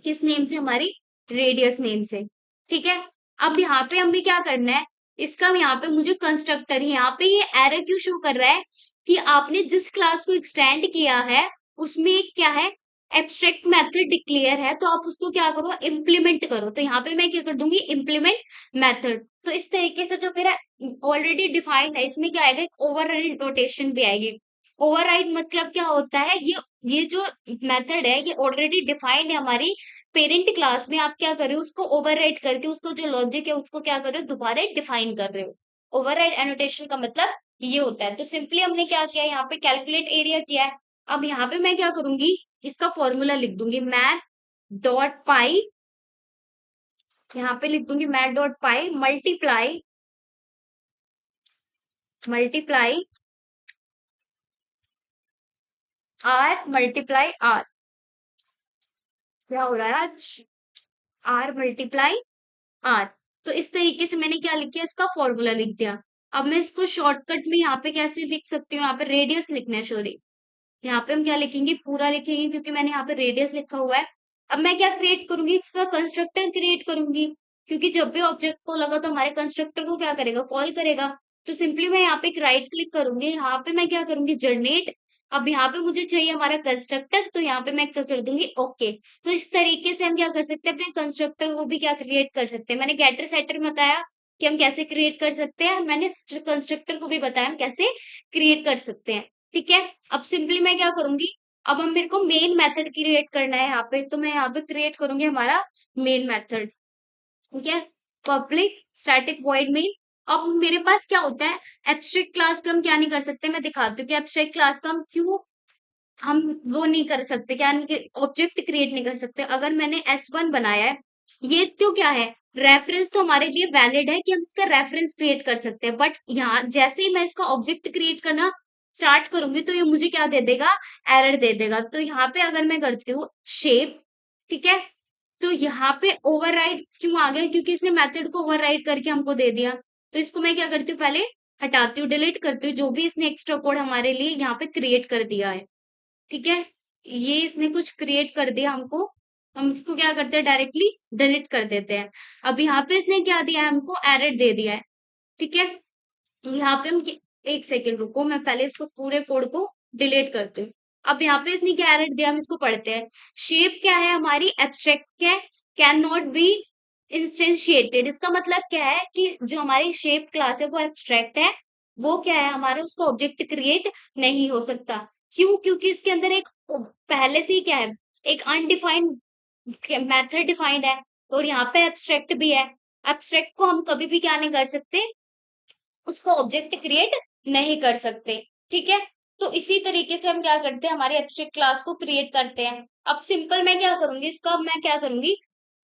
किस नेम से, हमारी रेडियस नेम से। ठीक है, अब यहाँ पे हमें क्या करना है, इसका यहाँ पे मुझे कंस्ट्रक्टर, यहाँ पे ये एरर क्यों शो कर रहा है कि आपने जिस क्लास को एक्सटेंड किया है उसमें एक क्या है, एब्स्ट्रैक्ट मेथड डिक्लेयर है, तो आप उसको क्या करो, इम्प्लीमेंट करो। तो यहाँ पे मैं क्या कर दूंगी, इम्प्लीमेंट मेथड। तो इस तरीके से जो मेरा ऑलरेडी डिफाइंड है, इसमें क्या आएगा, एक ओवरराइड नोटेशन भी आएगी। ओवरराइड मतलब क्या होता है, ये जो मेथड है ये ऑलरेडी डिफाइंड है हमारी पेरेंट क्लास में। आप क्या कर रहे हो, उसको ओवरराइड करके उसको जो लॉजिक है उसको क्या कर रहे हो, दोबारा डिफाइन कर रहे हो। ओवरराइड एनोटेशन का मतलब ये होता है। तो सिंपली हमने क्या किया, यहाँ पे कैलकुलेट एरिया किया है। अब यहाँ पे मैं क्या करूंगी, इसका फॉर्मूला लिख दूंगी, मैथ डॉट पाई, यहाँ पे लिख दूंगी math dot pi multiply multiply r multiply r, क्या हो रहा है आज, आर मल्टीप्लाई आर। तो इस तरीके से मैंने क्या लिख दिया, इसका फॉर्मूला लिख दिया। अब मैं इसको शॉर्टकट में यहाँ पे कैसे लिख सकती हूँ, यहाँ पे रेडियस लिखना है, सॉरी, यहाँ पे हम क्या लिखेंगे, पूरा लिखेंगे, क्योंकि मैंने यहाँ पे रेडियस लिखा हुआ है। अब मैं क्या क्रिएट करूंगी, इसका कंस्ट्रक्टर क्रिएट करूंगी, क्योंकि जब भी ऑब्जेक्ट को लगा तो हमारे कंस्ट्रक्टर को क्या करेगा, कॉल करेगा। तो सिंपली मैं यहाँ पे एक राइट क्लिक करूंगी, यहाँ पे मैं क्या करूंगी, जनरेट। अब यहाँ पे मुझे चाहिए हमारा कंस्ट्रक्टर, तो यहाँ पे मैं क्या कर दूंगी, ओके। तो इस तरीके से हम क्या कर सकते हैं, अपने कंस्ट्रक्टर को भी क्या क्रिएट कर सकते हैं। मैंने गेटर सेटर में बताया कि हम कैसे क्रिएट कर सकते हैं, मैंने कंस्ट्रक्टर को भी बताया हम कैसे क्रिएट कर सकते हैं। ठीक है, अब सिंपली मैं क्या करूंगी, अब हम मेरे को मेन मेथड क्रिएट करना है यहाँ पे, तो मैं यहाँ पे क्रिएट करूंगी हमारा मेन मेथड। ठीक है, पब्लिक स्टैटिक वॉइड मेन। अब मेरे पास क्या होता है, एब्स्ट्रैक्ट क्लास का हम क्या नहीं कर सकते, मैं दिखाती हूँ कि एब्स्ट्रैक्ट क्लास का हम वो नहीं कर सकते, क्या नहीं, ऑब्जेक्ट क्रिएट नहीं कर सकते। अगर मैंने S1 बनाया है, ये तो क्या है, रेफरेंस तो हमारे लिए वैलिड है कि हम इसका रेफरेंस क्रिएट कर सकते हैं, बट यहाँ जैसे ही मैं इसका ऑब्जेक्ट क्रिएट करना स्टार्ट करूंगी तो ये मुझे क्या दे देगा, एरर दे देगा। तो यहाँ पे अगर मैं करती हूँ शेप, ठीक है, तो यहाँ पे ओवरराइड क्यों आ गया, क्योंकि इसने मेथड को ओवरराइड करके हमको दे दिया। तो इसको मैं क्या करती हूँ, पहले हटाती हूँ, डिलीट करती हूँ, जो भी इसने एक्स्ट्रा कोड हमारे लिए यहाँ पे क्रिएट कर दिया है। ठीक है, ये इसने कुछ क्रिएट कर दिया हमको, हम इसको क्या करते हैं, डायरेक्टली डिलीट कर देते हैं। अब यहाँ पे इसने क्या दिया है, हमको एरर दे दिया है। ठीक है, यहाँ पे एक सेकेंड रुको, मैं पहले इसको पूरे कोड को डिलीट करती हूँ। अब यहाँ पे इसने क्या एरर दिया, हम इसको पढ़ते हैं। शेप क्या है हमारी, एब्स्ट्रैक्ट है, कैन नॉट बी इंस्टेंशिएटेड। इसका मतलब क्या है कि जो हमारी शेप क्लास है वो एब्स्ट्रैक्ट है, वो क्या है हमारा, उसका ऑब्जेक्ट क्रिएट नहीं हो सकता। क्यों, क्योंकि इसके अंदर एक पहले से ही क्या है, एक अनडिफाइंड मेथड डिफाइंड है, और यहाँ पे एब्स्ट्रैक्ट भी है। एब्स्ट्रैक्ट को हम कभी भी क्या नहीं कर सकते, उसको ऑब्जेक्ट क्रिएट नहीं कर सकते। ठीक है, तो इसी तरीके से हम क्या करते हैं, हमारी एब्स्ट्रैक्ट क्लास को क्रिएट करते हैं। अब सिंपल मैं क्या करूंगी, इसका अब मैं क्या करूंगी,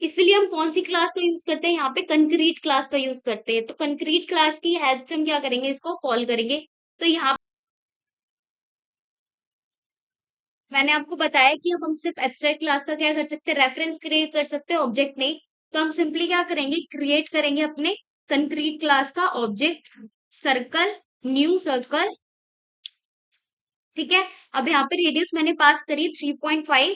इसलिए हम कौन सी क्लास का यूज करते हैं, यहाँ पे कंक्रीट क्लास का यूज करते हैं। तो कंक्रीट क्लास की हेल्प से हम क्या करेंगे, इसको कॉल करेंगे। तो यहाँ मैंने आपको बताया कि अब हम सिर्फ एब्स्ट्रैक्ट क्लास का क्या कर सकते हैं, रेफरेंस क्रिएट कर सकते हैं, ऑब्जेक्ट नहीं। तो हम सिंपली क्या करेंगे, क्रिएट करेंगे अपने कंक्रीट क्लास का ऑब्जेक्ट, सर्कल, न्यू सर्कल। ठीक है, अब यहाँ पे रेडियस मैंने पास करी 3.5।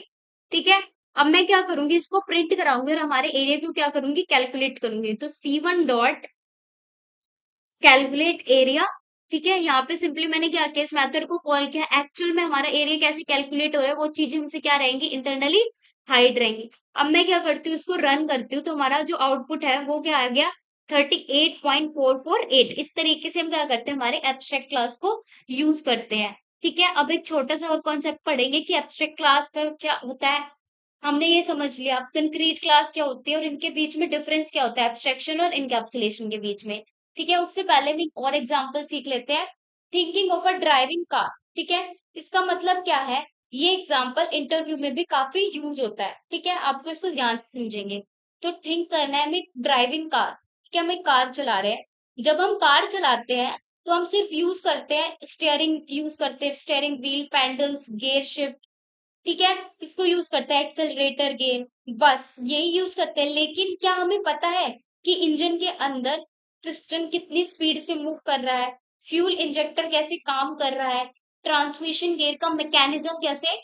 ठीक है, अब मैं क्या करूंगी, इसको प्रिंट कराऊंगी और हमारे एरिया को क्या करूंगी, कैलकुलेट करूंगी। तो C1 डॉट कैलकुलेट एरिया। ठीक है, यहाँ पे सिंपली मैंने क्या किया, इस मेथड को कॉल किया। एक्चुअल में हमारा एरिया कैसे कैलकुलेट हो रहा है वो चीजें हमसे क्या रहेंगी, इंटरनली हाइड रहेंगी। अब मैं क्या करती हूँ, इसको रन करती हूँ, तो हमारा जो आउटपुट है वो क्या आ गया, 38.448। इस तरीके से हम क्या करते हैं, हमारे एब्स्ट्रैक्ट क्लास को यूज करते हैं। ठीक है, अब एक छोटा सा और कॉन्सेप्ट पढ़ेंगे कि एब्स्ट्रैक्ट क्लास का क्या होता है। हमने ये समझ लिया, अब कंक्रीट क्लास क्या होती है और इनके बीच में डिफरेंस क्या होता है, एब्स्ट्रैक्शन और इनकैप्सुलेशन के बीच में। ठीक है, उससे पहले भी और एग्जांपल सीख लेते हैं। Thinking of a driving car. ठीक है, इसका मतलब क्या है, ये एग्जांपल इंटरव्यू में भी काफी यूज होता है। ठीक है, आपको इसको ध्यान से समझेंगे। तो थिंक करना है हमें ड्राइविंग कार, कि हम एक कार चला रहे हैं। जब हम कार चलाते हैं तो हम सिर्फ यूज करते हैं स्टीयरिंग, यूज करते हैं steering wheel, paddles, gear shift, ठीक है, इसको यूज करते हैं एक्सेलरेटर, गियर, बस यही यूज करते हैं। लेकिन क्या हमें पता है कि इंजन के अंदर पिस्टन कितनी स्पीड से मूव कर रहा है, फ्यूल इंजेक्टर कैसे काम कर रहा है, ट्रांसमिशन गियर का मैकेनिज्म कैसे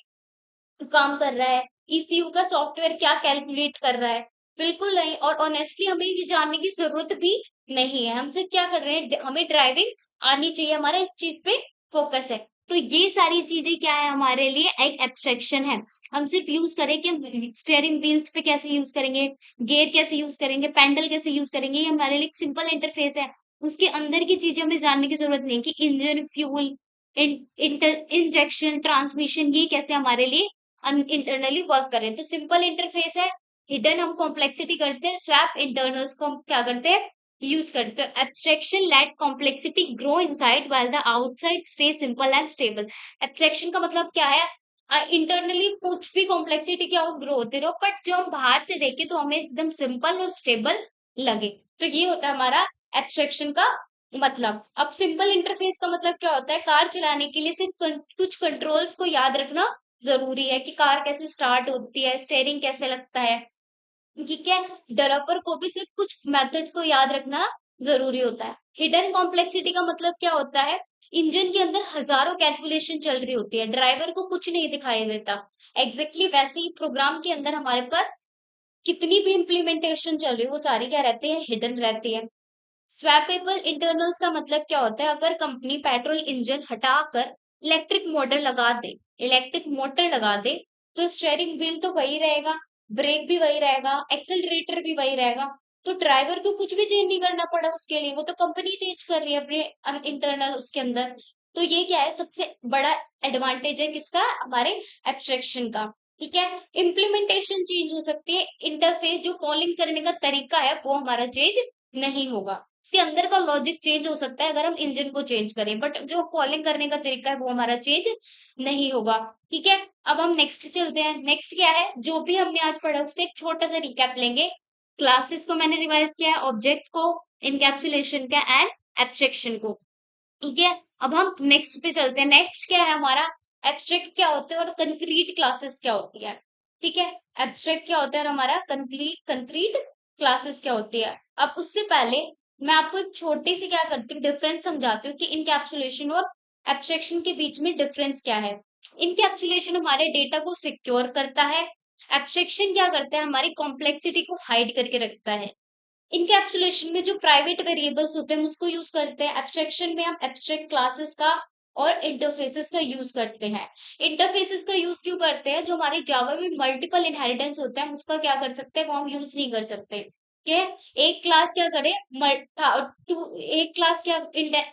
काम कर रहा है, ईसीयू का सॉफ्टवेयर क्या कैलकुलेट कर रहा है? बिल्कुल नहीं। और ऑनेस्टली हमें ये जानने की जरूरत भी नहीं है। हम सिर्फ क्या कर रहे हैं, हमें ड्राइविंग आनी चाहिए, हमारा इस चीज पे फोकस है। तो ये सारी चीजें क्या है, हमारे लिए एक एब्स्ट्रैक्शन है। हम सिर्फ यूज करें कि हम स्टीयरिंग व्हील्स पे कैसे यूज करेंगे, गियर कैसे यूज करेंगे, पैडल कैसे यूज करेंगे, ये हमारे लिए एक सिंपल इंटरफेस है। उसके अंदर की चीजें हमें जानने की जरूरत नहीं कि इंजन, फ्यूल, इंजेक्शन, ट्रांसमिशन, ये कैसे हमारे लिए इंटरनली वर्क करें। तो सिंपल इंटरफेस है। हिडन हम कॉम्प्लेक्सिटी करते हैं, स्वैप इंटरनल्स को हम क्या करते हैं, यूज करते हैं। Abstraction let complexity grow inside while the outside stay simple and stable. Abstraction का मतलब क्या है, इंटरनली कुछ भी कॉम्प्लेक्सिटी क्या हो, ग्रो होते रहो, बट जो हम बाहर से देखें तो हमें एकदम सिंपल और स्टेबल लगे। तो ये होता है हमारा एब्स्ट्रैक्शन का मतलब। अब सिंपल इंटरफेस का मतलब क्या होता है, कार चलाने के लिए सिर्फ कुछ कंट्रोल्स को याद रखना जरूरी है, कि कार कैसे स्टार्ट होती है, स्टेयरिंग कैसे लगता है, ठीक है। डेवलपर को भी सिर्फ कुछ मेथड्स को याद रखना जरूरी होता है। हिडन कॉम्प्लेक्सिटी का मतलब क्या होता है, इंजन के अंदर हजारों कैलकुलेशन चल रही होती है, ड्राइवर को कुछ नहीं दिखाई देता। एग्जैक्टली वैसे ही प्रोग्राम के अंदर हमारे पास कितनी भी इम्प्लीमेंटेशन चल रही है वो सारी क्या रहती है, हिडन रहती है। स्वैपेबल इंटरनल्स का मतलब क्या होता है, अगर कंपनी पेट्रोल इंजन हटाकर इलेक्ट्रिक मोटर लगा दे, तो स्टीयरिंग व्हील तो वही रहेगा, ब्रेक भी वही रहेगा, एक्सेलरेटर भी वही रहेगा। तो ड्राइवर को कुछ भी चेंज नहीं करना पड़ा उसके लिए, वो तो कंपनी चेंज कर रही है अपने इंटरनल उसके अंदर। तो ये क्या है, सबसे बड़ा एडवांटेज है किसका, हमारे एब्स्ट्रैक्शन का, ठीक है। इम्प्लीमेंटेशन चेंज हो सकती है, इंटरफेस जो कॉलिंग करने का तरीका है वो हमारा चेंज नहीं होगा। इसके अंदर का लॉजिक चेंज हो सकता है अगर हम इंजन को चेंज करें, बट जो कॉलिंग करने का तरीका है वो हमारा चेंज नहीं होगा, ठीक है। अब हम नेक्स्ट चलते हैं। नेक्स्ट क्या है, जो भी हमने आज पढ़ा उसका एक छोटा सा रिकैप लेंगे। क्लासेस को मैंने रिवाइज किया है, ऑब्जेक्ट को, इनकैप्सुलेशन का एंड एब्स्ट्रैक्शन को, ठीक है। अब हम नेक्स्ट पे चलते हैं। नेक्स्ट क्या है हमारा, एब्स्ट्रैक्ट क्या होते हैं और कंक्रीट क्लासेस क्या होती है, ठीक है। एब्स्ट्रैक्ट क्या होता है और हमारा कंक्रीट क्लासेस क्या होती है। अब उससे पहले मैं आपको एक छोटी सी क्या करती हूँ, डिफरेंस समझाती हूँ कि इनकैप्सुलेशन और एब्स्ट्रैक्शन के बीच में डिफरेंस क्या है। इनकैप्सुलेशन हमारे डेटा को सिक्योर करता है, एब्स्ट्रैक्शन क्या करता है, हमारी कॉम्प्लेक्सिटी को हाइड करके रखता है। इनकैप्सुलेशन में जो प्राइवेट वेरिएबल्स होते हैं हम उसको यूज करते हैं, एब्स्ट्रैक्शन में हम एब्स्ट्रैक्ट क्लासेस का और इंटरफेसेस का यूज करते हैं। इंटरफेसेस का यूज क्यों करते हैं, जो हमारे जावा में मल्टीपल इनहेरिटेंस होता है हम उसका क्या कर सकते हैं, वो हम यूज नहीं कर सकते, ठीक है। एक क्लास क्या करे, एक क्लास क्या,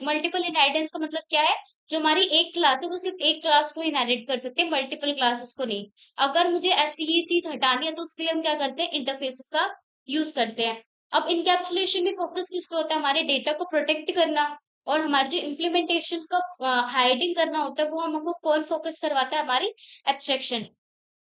मल्टीपल इनहेरिटेंस का मतलब क्या है, जो हमारी एक क्लास है वो सिर्फ एक क्लास को इनहेरिट कर सकते हैं, मल्टीपल क्लासेस को नहीं। अगर मुझे ऐसी ये चीज हटानी है तो उसके लिए हम क्या करते हैं, इंटरफेसेस का यूज करते हैं। अब इनकैप्सुलेशन में फोकस किस पे होता है, हमारे डेटा को प्रोटेक्ट करना, और हमारे जो इम्प्लीमेंटेशन का हाइडिंग करना होता है वो हमको कौन फोकस करवाता है, हमारी एब्स्ट्रैक्शन।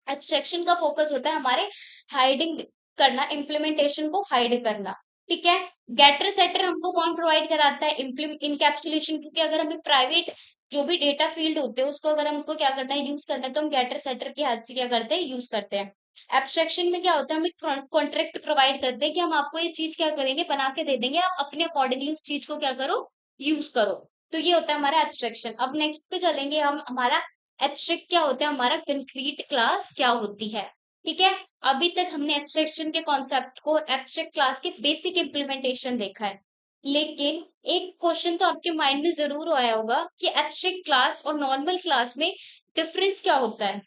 एब्स्ट्रैक्शन का फोकस होता है हमारे हाइडिंग करना, इम्प्लीमेंटेशन को हाइड करना, ठीक है। गेटर सेटर हमको कौन प्रोवाइड कराता है, इनकैप्सुलेशन, क्योंकि अगर हमें प्राइवेट जो भी डेटा फील्ड होते हैं उसको अगर हमको क्या करना है, यूज करना है, तो हम गेटर सेटर की हेल्प से क्या करते हैं, यूज करते हैं। एब्स्ट्रैक्शन में क्या होता है, हमें कॉन्ट्रैक्ट प्रोवाइड करते हैं कि हम आपको ये चीज क्या करेंगे, बना के दे देंगे, आप अपने अकॉर्डिंगली उस चीज को क्या करो, यूज करो। तो ये होता है हमारा एब्स्ट्रैक्शन। अब नेक्स्ट पे चलेंगे हम, हमारा एब्स्ट्रैक्ट क्या होता है, हमारा कंक्रीट क्लास क्या होती है, ठीक है। अभी तक हमने एब्स्ट्रैक्शन के कॉन्सेप्ट को, एब्स्ट्रैक्ट क्लास के बेसिक इम्प्लीमेंटेशन देखा है। लेकिन एक क्वेश्चन तो आपके माइंड में जरूर आया होगा कि एब्स्ट्रैक्ट क्लास और नॉर्मल क्लास में डिफरेंस क्या होता है,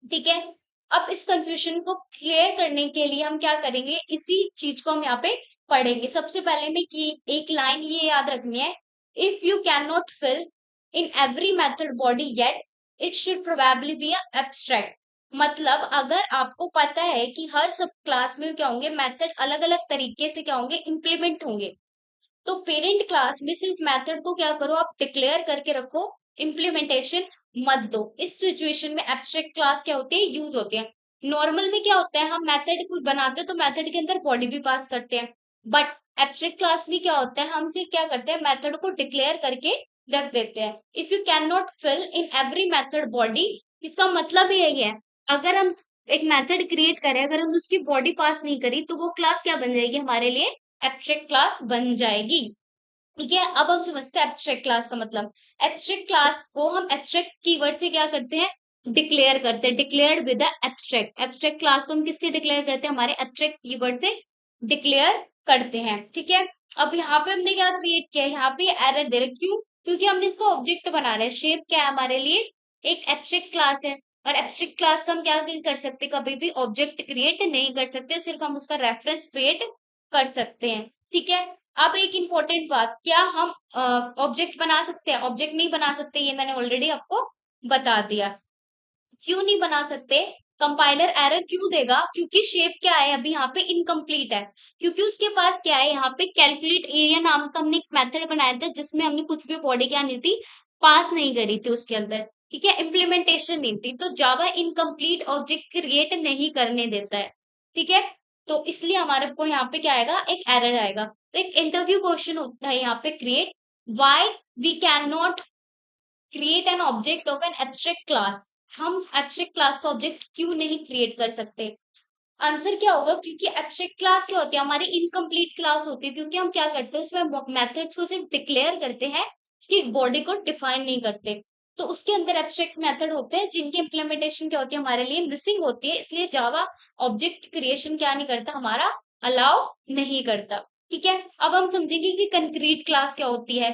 ठीक है। अब इस कंफ्यूजन को क्लियर करने के लिए हम क्या करेंगे, इसी चीज को हम यहाँ पे पढ़ेंगे। सबसे पहले में कि एक लाइन ये याद रखनी है, if you can not fill in every method body yet it should probably be abstract. मतलब अगर आपको पता है कि हर सब क्लास में क्या होंगे, मेथड अलग अलग तरीके से क्या होंगे, इंप्लीमेंट होंगे, तो पेरेंट क्लास में सिर्फ मेथड को क्या करो, आप डिक्लेयर करके रखो, इम्प्लीमेंटेशन मत दो। इस सिचुएशन में एब्स्ट्रैक्ट क्लास क्या होती है, यूज होती है। नॉर्मल में क्या होता है, हम मेथड कुछ बनाते हैं तो मेथड के अंदर बॉडी भी पास करते हैं, बट एब्स्ट्रैक्ट क्लास में क्या होता है, हम सिर्फ क्या करते हैं, मेथड को डिक्लेयर करके रख देते हैं। If you can not fill in every method body, इसका मतलब ही यही है, अगर हम एक मेथड क्रिएट करें, अगर हम उसकी बॉडी पास नहीं करी तो वो क्लास क्या बन जाएगी हमारे लिए, एब्स्ट्रैक्ट क्लास बन जाएगी। ठीक है, अब हम समझते हैं एब्स्ट्रैक्ट क्लास का मतलब। एब्स्ट्रैक्ट क्लास को हम एब्स्ट्रैक्ट कीवर्ड से क्या करते हैं, डिक्लेयर करते हैं, declared with abstract. Abstract class को हम किससे डिक्लेयर करते हैं, हमारे एब्स्ट्रैक्ट कीवर्ड से डिक्लेयर करते हैं। ठीक है, अब यहाँ पे हमने क्या क्रिएट किया, यहाँ पे एरर दे रहे, क्यों, क्योंकि हमने इसको ऑब्जेक्ट बना रहे हैं। शेप क्या है हमारे लिए, एक एब्स्ट्रैक्ट क्लास है, और एब्स्ट्रैक्ट क्लास का हम क्या नहीं कर सकते, कभी भी ऑब्जेक्ट क्रिएट नहीं कर सकते, सिर्फ हम उसका रेफरेंस क्रिएट कर सकते हैं। ठीक है, अब एक इंपॉर्टेंट बात, क्या हम ऑब्जेक्ट बना सकते हैं, ऑब्जेक्ट नहीं बना सकते, ये मैंने ऑलरेडी आपको बता दिया। क्यों नहीं बना सकते, कंपाइलर एरर क्यों देगा, क्योंकि शेप क्या है अभी यहाँ पे इनकम्प्लीट है, क्योंकि उसके पास क्या है, यहाँ पे कैलकुलेट एरिया नाम का हमने एक मेथड बनाया था जिसमें हमने कुछ भी बॉडी क्या नहीं थी, पास नहीं करी थी उसके अंदर। ठीक है, इम्प्लीमेंटेशन नहीं थी, तो जावा इनकम्प्लीट ऑब्जेक्ट क्रिएट नहीं करने देता है। ठीक है, तो इसलिए हमारे को यहाँ पे क्या आएगा, एक एरर आएगा। तो एक इंटरव्यू क्वेश्चन होता है यहाँ पे, create why we can not create an object of an abstract class. हम एब्स्ट्रैक्ट क्लास का ऑब्जेक्ट क्यों नहीं क्रिएट कर सकते। आंसर क्या होगा, क्योंकि एब्स्ट्रैक्ट क्लास क्या होती है, हमारी इनकम्प्लीट क्लास होती है, क्योंकि हम क्या करते हैं उसमें मेथड्स को सिर्फ डिक्लेयर करते हैं, उसकी बॉडी को डिफाइन नहीं करते। तो उसके अंदर एब्स्ट्रैक्ट मेथड होते हैं जिनकी इम्प्लीमेंटेशन क्या होती है, हमारे लिए मिसिंग होती है, इसलिए जावा ऑब्जेक्ट क्रिएशन क्या नहीं करता, हमारा अलाउ नहीं करता। ठीक है, अब हम समझेंगे कि कंक्रीट क्लास क्या होती है।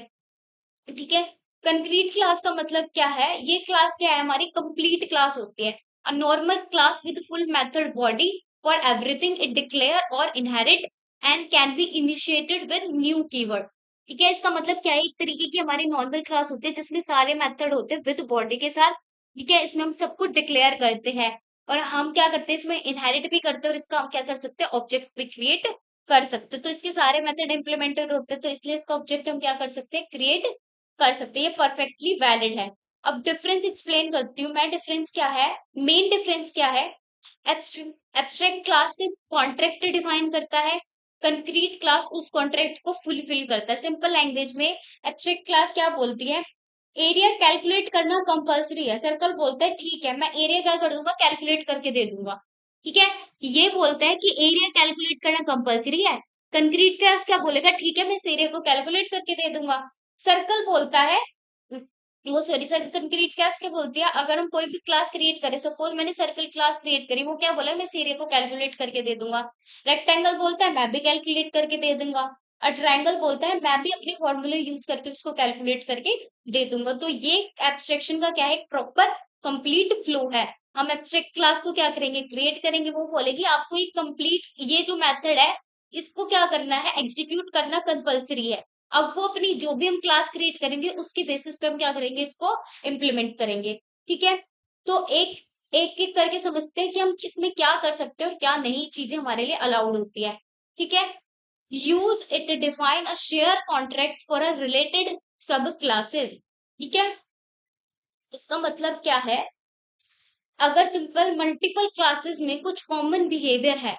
ठीक है, कंक्रीट क्लास का मतलब क्या है, ये क्लास क्या है, हमारी कंप्लीट क्लास होती है, a normal class with full method body for everything it declare और inherit and can be initiated with new keyword. ठीक है, इसका मतलब क्या है, एक तरीके की हमारी नॉर्मल क्लास होती है जिसमें सारे मेथड होते हैं विद बॉडी के साथ। ठीक है, इसमें हम सब कुछ डिक्लेयर करते हैं, और हम क्या करते हैं, इसमें इनहेरिट भी करते हैं, और इसका हम क्या कर सकते हैं, ऑब्जेक्ट भी क्रिएट कर सकते हैं। तो इसके सारे मेथड इम्प्लीमेंटेड होते हैं, तो इसलिए इसका ऑब्जेक्ट हम क्या कर सकते हैं, क्रिएट कर सकते हैं, ये परफेक्टली वैलिड है। अब डिफरेंस एक्सप्लेन करती हूँ मैं, डिफरेंस क्या है, मेन डिफरेंस क्या है, एब्स्ट्रैक्ट क्लास से कॉन्ट्रैक्ट डिफाइन करता है, कंक्रीट क्लास उस कॉन्ट्रैक्ट को फुलफिल करता है। सिंपल लैंग्वेज में एब्स्ट्रैक्ट क्लास क्या बोलती है, एरिया कैलकुलेट करना कंपलसरी है, सर्कल बोलता है ठीक है मैं एरिया क्या कर दूंगा, कैलकुलेट करके दे दूंगा। ठीक है, ये बोलता है कि एरिया कैलकुलेट करना कंपलसरी है। कंक्रीट क्लास क्या बोलेगा, ठीक है मैं इस एरिया को कैलकुलेट करके दे दूंगा। सर्कल बोलता है, वो सॉरी सर, कंक्रीट क्लास क्या बोलती है, अगर हम कोई भी क्लास क्रिएट करें, सपोज मैंने सर्कल क्लास क्रिएट करी, वो क्या बोला, मैं इस एरिया को कैलकुलेट करके दे दूंगा। रेक्टेंगल बोलता है मैं भी कैलकुलेट करके दे दूंगा। और ट्रायंगल बोलता है मैं भी अपने फॉर्मूले यूज करके उसको कैलकुलेट करके दे दूंगा। तो ये एब्स्ट्रैक्शन का क्या है, एक प्रॉपर कंप्लीट फ्लो है। हम एब्स्ट्रैक्ट क्लास को क्या करेंगे, क्रिएट करेंगे, वो बोलेगी आपको एक कंप्लीट ये जो मेथड है इसको क्या करना है, एग्जीक्यूट करना कंपलसरी है। अब वो अपनी जो भी हम क्लास क्रिएट करेंगे उसके बेसिस पे हम क्या करेंगे, इसको इम्प्लीमेंट करेंगे। ठीक है, तो एक एक एक करके समझते हैं कि हम इसमें क्या कर सकते हैं और क्या नहीं चीजें हमारे लिए अलाउड होती है। ठीक है, use it define a share contract for a related सब क्लासेस। ठीक है, इसका मतलब क्या है, अगर सिंपल मल्टीपल क्लासेस में कुछ कॉमन बिहेवियर है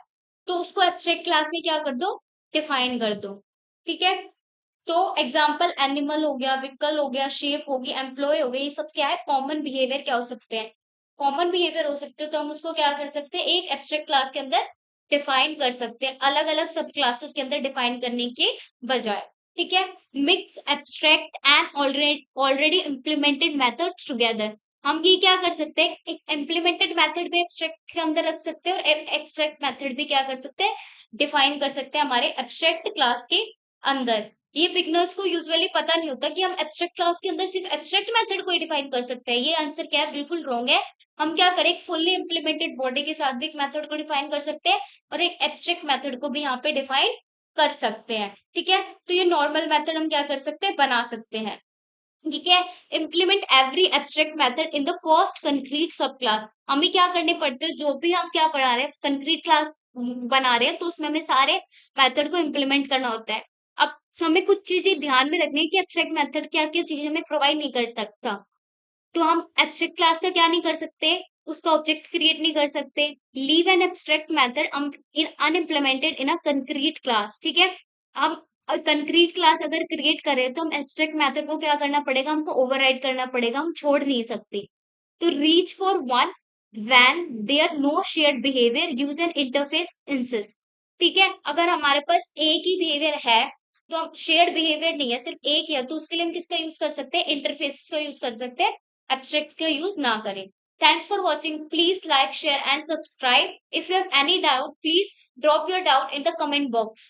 तो उसको एब्स्ट्रैक्ट क्लास में क्या कर दो, डिफाइन कर दो। ठीक है, तो एग्जाम्पल एनिमल हो गया, व्हीकल हो गया, शेप होगी, एम्प्लॉय हो गया, ये सब क्या है, कॉमन बिहेवियर क्या हो सकते हैं, कॉमन बिहेवियर हो सकते हैं। तो हम उसको क्या कर सकते हैं, एक एब्स्ट्रैक्ट क्लास के अंदर डिफाइन कर सकते हैं, अलग अलग सब क्लासेस के अंदर डिफाइन करने के बजाय। ठीक है, mix abstract and already implemented methods together. हम ये क्या कर सकते हैं, एक इम्प्लीमेंटेड मेथड भी एब्स्ट्रैक्ट के अंदर रख सकते हैं, और एब्स्ट्रैक्ट मेथड भी क्या कर सकते हैं, डिफाइन कर सकते हैं हमारे एब्स्ट्रैक्ट क्लास के अंदर। ये बिगनर्स को यूजुअली पता नहीं होता कि हम एब्स्ट्रैक्ट क्लास के अंदर सिर्फ एब्स्ट्रैक्ट मेथड को ही डिफाइन कर सकते हैं। ये आंसर क्या है, बिल्कुल रॉन्ग है। हम क्या करें, एक फुल्ली इम्प्लीमेंटेड बॉडी के साथ भी एक मेथड को डिफाइन कर सकते हैं, और एक एब्स्ट्रैक्ट मेथड को भी यहाँ पे डिफाइन कर सकते हैं। ठीक है, तो ये नॉर्मल मेथड हम क्या कर सकते हैं, बना सकते हैं। ठीक है, implement every abstract method in the first concrete सब क्लास। हमें क्या करने पड़ते हैं, जो भी हम क्या पढ़ा रहे हैं, कंक्रीट क्लास बना रहे हैं, तो उसमें हमें सारे मेथड को इम्प्लीमेंट करना होता है। अब हमें कुछ चीजें ध्यान में रखनी है कि एब्स्ट्रैक्ट मेथड क्या क्या चीजें हमें प्रोवाइड नहीं कर सकता। तो हम एब्स्ट्रैक्ट क्लास का क्या नहीं कर सकते, उसका ऑब्जेक्ट क्रिएट नहीं कर सकते। Leave an abstract method in unimplemented in a concrete class, ठीक है। हम कंक्रीट क्लास अगर क्रिएट करें तो हम एब्स्ट्रैक्ट मेथड को क्या करना पड़ेगा, हमको ओवरराइड करना पड़ेगा, हम छोड़ नहीं सकते। तो reach for one when there no shared behaviour use an interface insist, ठीक है। अगर हमारे पास एक ही बिहेवियर है, तो हम शेयर्ड बिहेवियर नहीं है, सिर्फ एक ही है, तो उसके लिए हम किसका यूज कर सकते हैं, इंटरफेस का यूज कर सकते हैं, एब्स्ट्रैक्ट का यूज ना करें। Thanks for watching. Please like, share and subscribe. If you have any doubt, please drop your doubt in the comment box.